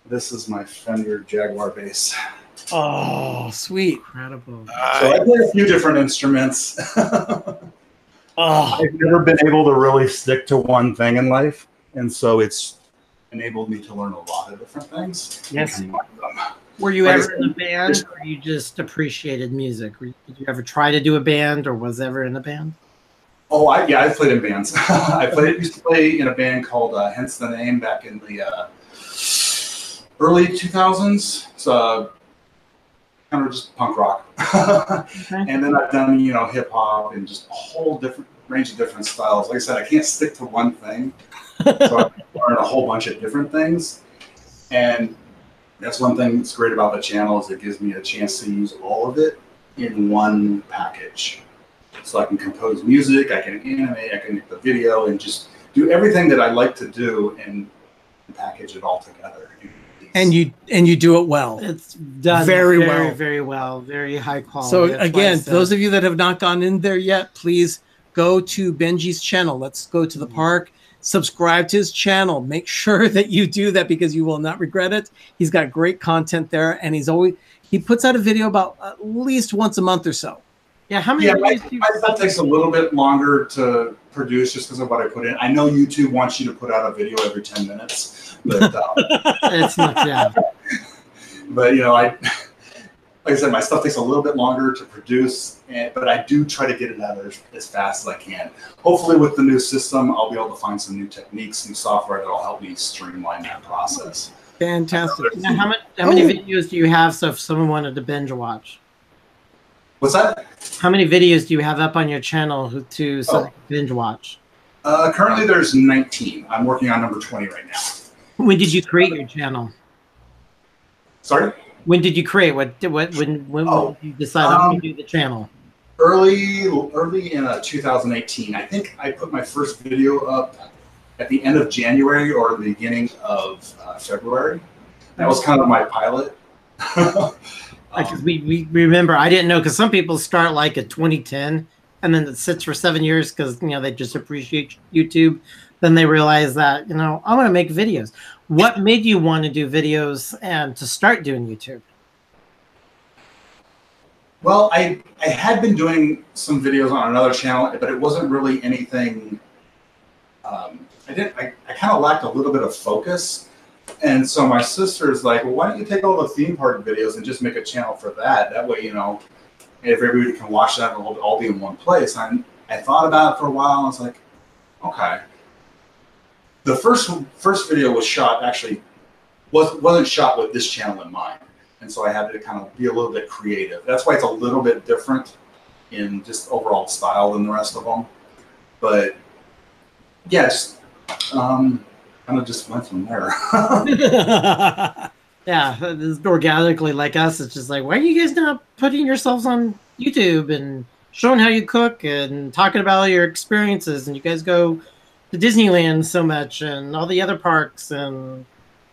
S4: this is my Fender Jaguar bass.
S1: Oh, sweet.
S2: Incredible.
S4: So I play a few different instruments. I've never been able to really stick to one thing in life, and so it's enabled me to learn a lot of different things.
S1: Yes.
S2: Were you
S4: Like I
S2: ever
S4: said,
S2: in a band, or you just appreciated music? Did you ever try to do a band, or was ever in a band?
S4: Oh, yeah, I've played in bands. Used to play in a band called Hence the Name back in the early 2000s. So kind of just punk rock.
S2: Okay.
S4: And then I've done, hip hop and just a whole different range of different styles. Like I said, I can't stick to one thing. So I've learned a whole bunch of different things. And that's one thing that's great about the channel is it gives me a chance to use all of it in one package. So I can compose music, I can animate, I can make the video, and just do everything that I like to do and package it all together.
S1: And you do it well.
S2: It's done
S1: very
S2: well, very high quality.
S1: So
S2: That's
S1: again, those of you that have not gone in there yet, please go to Benjie's channel. Let's go to the park. Subscribe to his channel. Make sure that you do that because you will not regret it. He's got great content there, and he puts out a video about at least once a month or so.
S2: Yeah, how many?
S4: Yeah, my stuff takes a little bit longer to produce just because of what I put in. I know YouTube wants you to put out a video every 10 minutes, but
S2: it's not that.
S4: But like I said, my stuff takes a little bit longer to produce, but I do try to get it out as fast as I can. Hopefully, with the new system, I'll be able to find some new techniques, new software that'll help me streamline that process.
S1: Fantastic.
S2: Now, how many videos do you have? So if someone wanted to binge watch.
S4: What's that?
S2: How many videos do you have up on your channel to binge watch?
S4: Currently, there's 19. I'm working on number 20 right now. When
S2: did you create your channel?
S4: Sorry?
S2: When did you create? When did you decide I'm going to do the channel?
S4: Early in 2018. I think I put my first video up at the end of January or the beginning of February. That was kind of my pilot.
S2: Because we remember, I didn't know, because some people start like at 2010 and then it sits for 7 years because they just appreciate YouTube. Then they realize that I want to make videos. What made you want to do videos and to start doing YouTube?
S4: Well, I had been doing some videos on another channel, but it wasn't really anything. I kind of lacked a little bit of focus. And so my sister's like, well, why don't you take all the theme park videos and just make a channel for that? That way, if everybody can watch that, it'll all be in one place. I thought about it for a while. And I was like, okay. The first video was shot, actually, wasn't shot with this channel in mind. And so I had to kind of be a little bit creative. That's why it's a little bit different in just overall style than the rest of them. But yeah, just kind of just went from there.
S2: Yeah, it's organically like us. It's just like, why are you guys not putting yourselves on YouTube and showing how you cook and talking about all your experiences? And you guys go to Disneyland so much and all the other parks and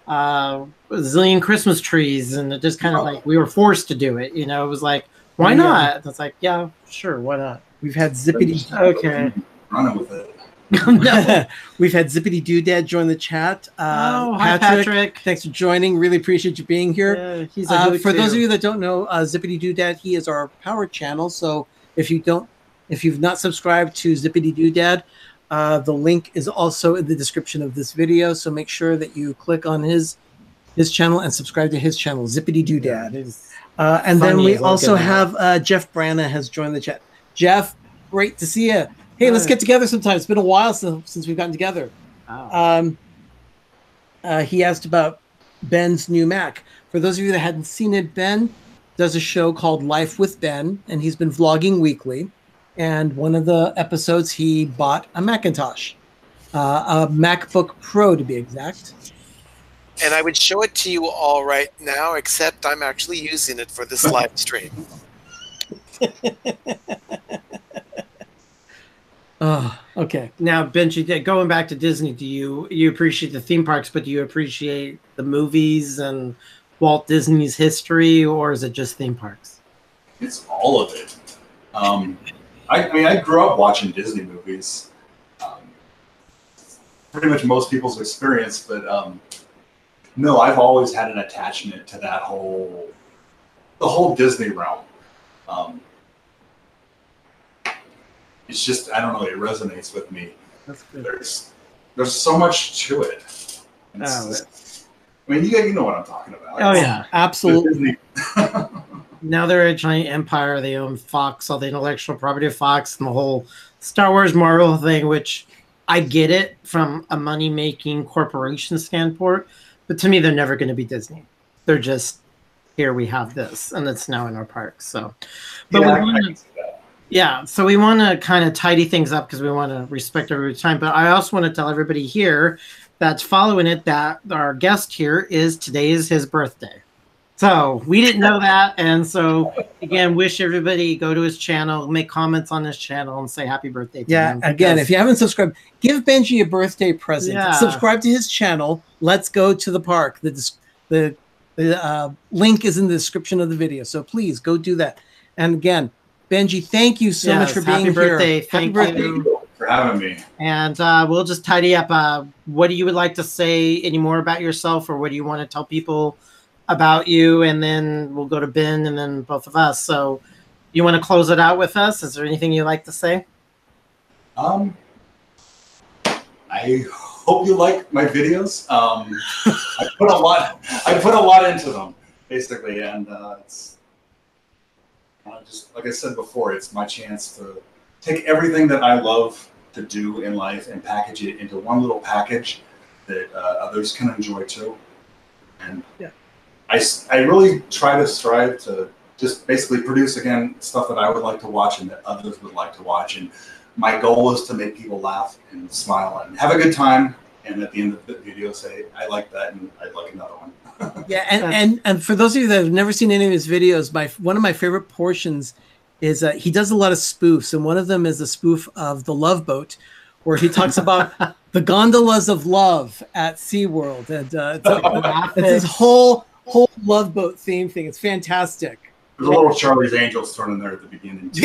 S2: a zillion Christmas trees. And it just kind of like we were forced to do it. It was like, why not? It's like, yeah, sure, why not?
S1: We've had Zippity.
S2: Okay.
S4: Running with it.
S1: No. We've had Zippity Doo Dad join the chat.
S2: Hi, Patrick.
S1: Thanks for joining. Really appreciate you being here.
S2: Yeah, he's
S1: for those of you that don't know, Zippity Doo Dad, he is our power channel. So if you've not subscribed to Zippity Doo Dad, the link is also in the description of this video. So make sure that you click on his channel and subscribe to his channel, Zippity Doo Dad. And then we also have Jeff Branna has joined the chat. Jeff, great to see you. Hey, let's get together sometime. It's been a while since we've gotten together.
S2: Oh.
S1: He asked about Ben's new Mac. For those of you that hadn't seen it, Ben does a show called Life with Ben, and he's been vlogging weekly. And one of the episodes, he bought a Macintosh, a MacBook Pro to be exact.
S3: And I would show it to you all right now, except I'm actually using it for this live stream.
S1: Oh, okay.
S2: Now, Benjie, going back to Disney, do you appreciate the theme parks, but do you appreciate the movies and Walt Disney's history, or is it just theme parks?
S4: It's all of it. I grew up watching Disney movies. Pretty much most people's experience, but no, I've always had an attachment to the whole Disney realm. It's just, I don't know, it resonates with me.
S2: That's good.
S4: There's so much to it. I mean, you know what I'm talking about.
S2: Oh yeah,
S1: absolutely.
S2: Now they're a giant empire. They own Fox, all the intellectual property of Fox, and the whole Star Wars Marvel thing, which I get it from a money-making corporation standpoint, but to me, they're never going to be Disney. They're just, here we have this, and it's now in our parks. So, but so we want to kind of tidy things up because we want to respect everybody's time. But I also want to tell everybody here that's following it that our guest here today is his birthday. So we didn't know that, and so again, wish everybody go to his channel, make comments on his channel, and say happy birthday to him.
S1: Again, if you haven't subscribed, give Benjie a birthday present.
S2: Yeah.
S1: Subscribe to his channel. Let's go to the park. The link is in the description of the video, so please go do that. And again, Benjie, thank you so much for being
S2: birthday.
S1: here.
S2: Thank
S1: you
S4: for having me.
S2: And we'll just tidy up. What do you would like to say any more about yourself, or what do you want to tell people about you? And then we'll go to Ben and then both of us. So you want to close it out with us? Is there anything you'd like to say?
S4: I hope you like my videos. I put a lot into them, basically, and it's just like I said before, it's my chance to take everything that I love to do in life and package it into one little package that others can enjoy too. And I really strive to just basically produce, again, stuff that I would like to watch and that others would like to watch. And my goal is to make people laugh and smile and have a good time. And at the end of the video, say, I like that and I'd like another one.
S1: Yeah, and for those of you that have never seen any of his videos, one of my favorite portions is he does a lot of spoofs. And one of them is a spoof of The Love Boat, where he talks about the gondolas of love at SeaWorld. And it's his whole Love Boat theme thing. It's fantastic.
S4: There's a little Charlie's Angels thrown in there at the beginning too.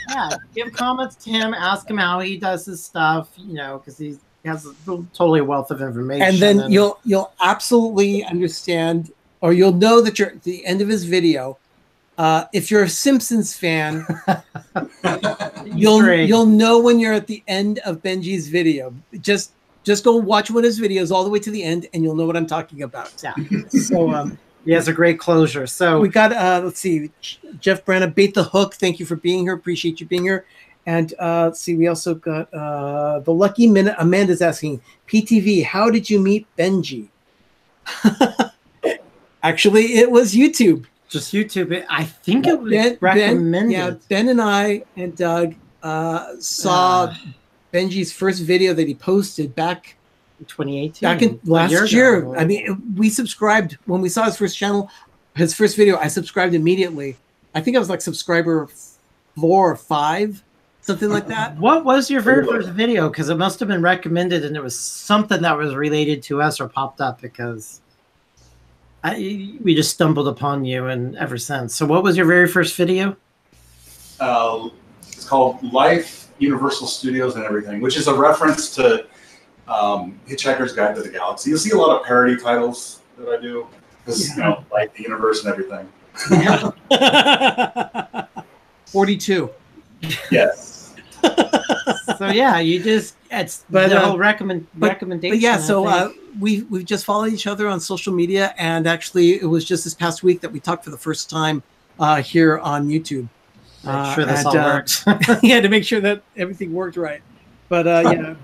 S2: Yeah, give comments to him, ask him how he does his stuff, because he has a totally wealth of information.
S1: And then you'll absolutely understand, or you'll know that you're at the end of his video. If you're a Simpsons fan, you'll know when you're at the end of Benjie's video. Just go watch one of his videos all the way to the end, and you'll know what I'm talking about.
S2: Yeah. So he has a great closure. So
S1: we got let's see, Jeff Branna, Bait the Hook. Thank you for being here. Appreciate you being here. And let's see, we also got the Lucky Minute. Amanda's asking, PTV, how did you meet Benjie? Actually, it was YouTube.
S2: Just YouTube. I think it was recommended.
S1: Ben and I and Doug saw Benjie's first video that he posted back
S2: in 2018.
S1: Back in last year. I mean, we subscribed when we saw his first channel, his first video. I subscribed immediately. I think I was like subscriber 4 or 5, something like that.
S2: What was your very first video? Because it must have been recommended, and it was something that was related to us or popped up because we just stumbled upon you, and ever since. So, what was your very first video?
S4: It's called Life, Universal Studios and Everything, which is a reference to Hitchhiker's Guide to the Galaxy. You'll see a lot of parody titles that I do, because like the universe and everything.
S1: 42.
S4: Yes.
S2: So yeah, the whole recommendation.
S1: But yeah, so we've just followed each other on social media, and actually it was just this past week that we talked for the first time here on YouTube.
S2: Make sure this all works.
S1: Yeah, to make sure that everything worked right. But yeah,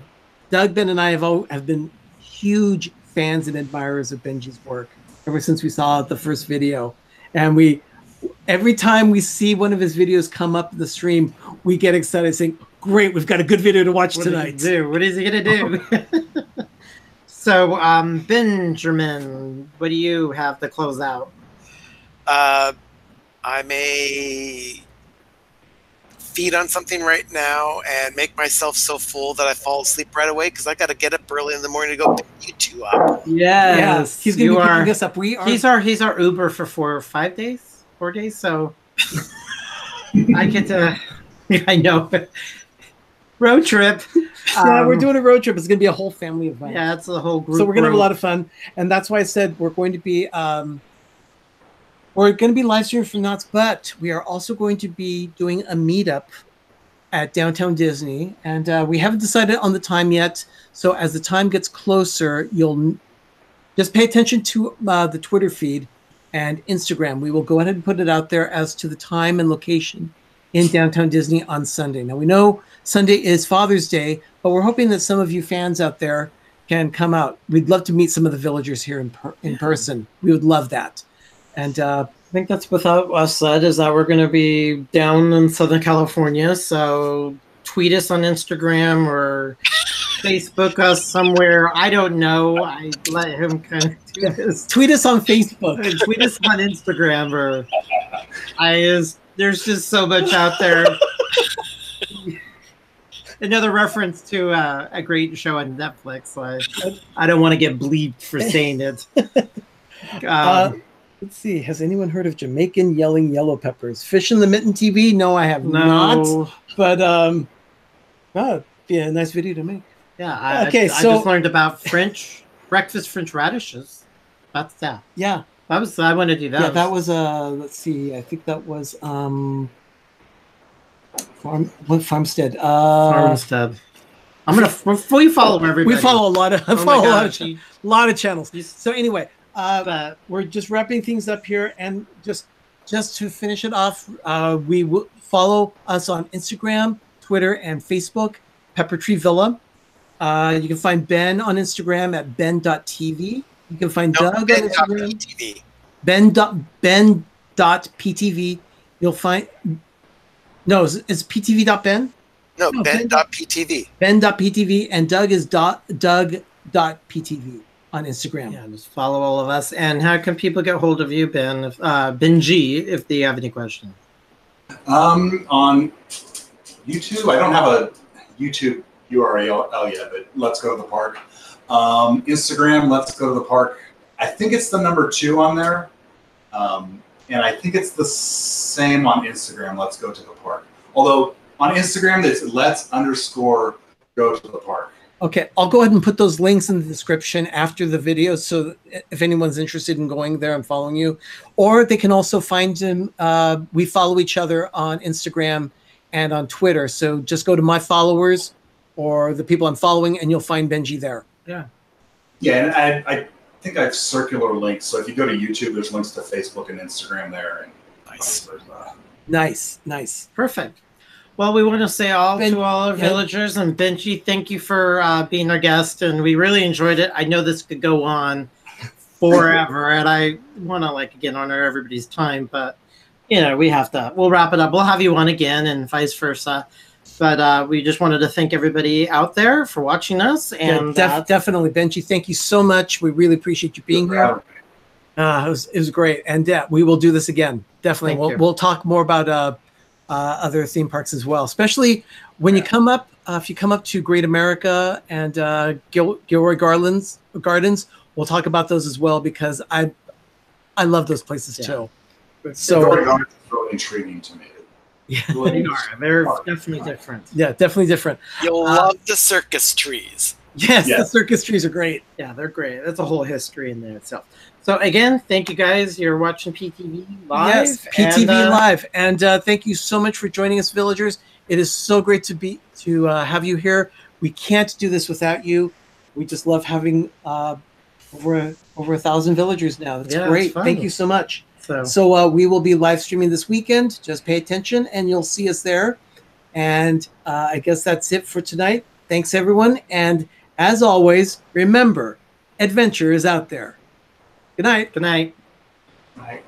S1: Doug, Ben, and I have been huge fans and admirers of Benjie's work ever since we saw the first video. And every time we see one of his videos come up in the stream, we get excited saying, great, we've got a good video to watch tonight.
S2: What is he going to do? So, Benjamin, what do you have to close out?
S3: I may feed on something right now and make myself so full that I fall asleep right away because I got to get up early in the morning to go pick you two up.
S1: Yes, he's going to be picking us up.
S2: He's our Uber for 4 or 5 days, 4 days. So I get to, I know, road trip.
S1: Yeah, we're doing a road trip. It's going to be a whole family event.
S2: Yeah, it's a whole group.
S1: So we're going to have a lot of fun, and that's why I said we're going to be. We're going to be live streaming from Knott's, but we are also going to be doing a meetup at Downtown Disney, and we haven't decided on the time yet. So as the time gets closer, you'll just pay attention to the Twitter feed and Instagram. We will go ahead and put it out there as to the time and location in downtown Disney on Sunday. Now, we know Sunday is Father's Day, but we're hoping that some of you fans out there can come out. We'd love to meet some of the villagers here in person. We would love that. And
S2: I think that's without us said, is that we're going to be down in Southern California. So tweet us on Instagram or Facebook us somewhere. I don't know. I let him kind of do this.
S1: Tweet us on Facebook.
S2: Tweet us on Instagram. Or there's just so much out there. Another reference to a great show on Netflix. So I don't want to get bleeped for saying it.
S1: Let's see. Has anyone heard of Jamaican yelling yellow peppers? Fish in the Mitten TV? No, I have not. But it'd be a nice video to make.
S2: Yeah. I just learned about breakfast French radishes. That's that.
S1: Yeah.
S2: I want to do that.
S1: Yeah, that was let's see. I think that was Farmstead.
S2: Farmstead. I'm gonna. We follow everybody.
S1: We follow a lot of channels. So anyway. We're just wrapping things up here, and just to finish it off, we will follow us on Instagram, Twitter, and Facebook, Pepper Tree Villa. You can find Ben on Instagram at ben.tv. You can find Doug on Instagram. Ben.ptv. You'll find it's ptv.ben?
S3: No, ben.ptv.
S1: Ben.ptv, and Doug is Doug.ptv on Instagram.
S2: Yeah, just follow all of us. And how can people get hold of you, Ben? Benjie, if they have any questions.
S4: On YouTube, I don't have a YouTube URL yet, but let's go to the park. Instagram, let's go to the park. I think it's the number 2 on there. And I think it's the same on Instagram, let's go to the park. Although on Instagram, it's let's_go to the park.
S1: Okay, I'll go ahead and put those links in the description after the video, so if anyone's interested in going there and following you, or they can also find him. We follow each other on Instagram and on Twitter, so just go to my followers or the people I'm following, and you'll find Benjie there.
S2: Yeah.
S4: Yeah, and I think I have circular links, so if you go to YouTube, there's links to Facebook and Instagram there. And
S1: Nice.
S2: Perfect. Well, we want to say to all our villagers, and Benjie, thank you for being our guest, and we really enjoyed it. I know this could go on forever, and I want to, again, honor everybody's time, but, we'll wrap it up. We'll have you on again, and vice versa. But we just wanted to thank everybody out there for watching us. And
S1: definitely, Benjie, thank you so much. We really appreciate you being here. It was great, and we will do this again. Definitely, we'll talk more about other theme parks as well, especially when you come up. If you come up to Great America and Gilroy Gardens, we'll talk about those as well, because I love those places too.
S4: So Gilroy Gardens is really intriguing to me.
S1: Yeah,
S2: they're definitely different.
S1: Yeah, definitely different.
S3: You'll love the circus trees.
S1: Yes, the circus trees are great.
S2: Yeah, they're great. That's a whole history in there itself. So again, thank you guys. You're watching PTV Live.
S1: Yes, PTV Live. And thank you so much for joining us, villagers. It is so great to have you here. We can't do this without you. We just love having over 1,000 villagers now. That's great. Thank you so much. So we will be live streaming this weekend. Just pay attention and you'll see us there. And I guess that's it for tonight. Thanks, everyone. And as always, remember, adventure is out there. Good night.
S2: Good night.
S4: Bye.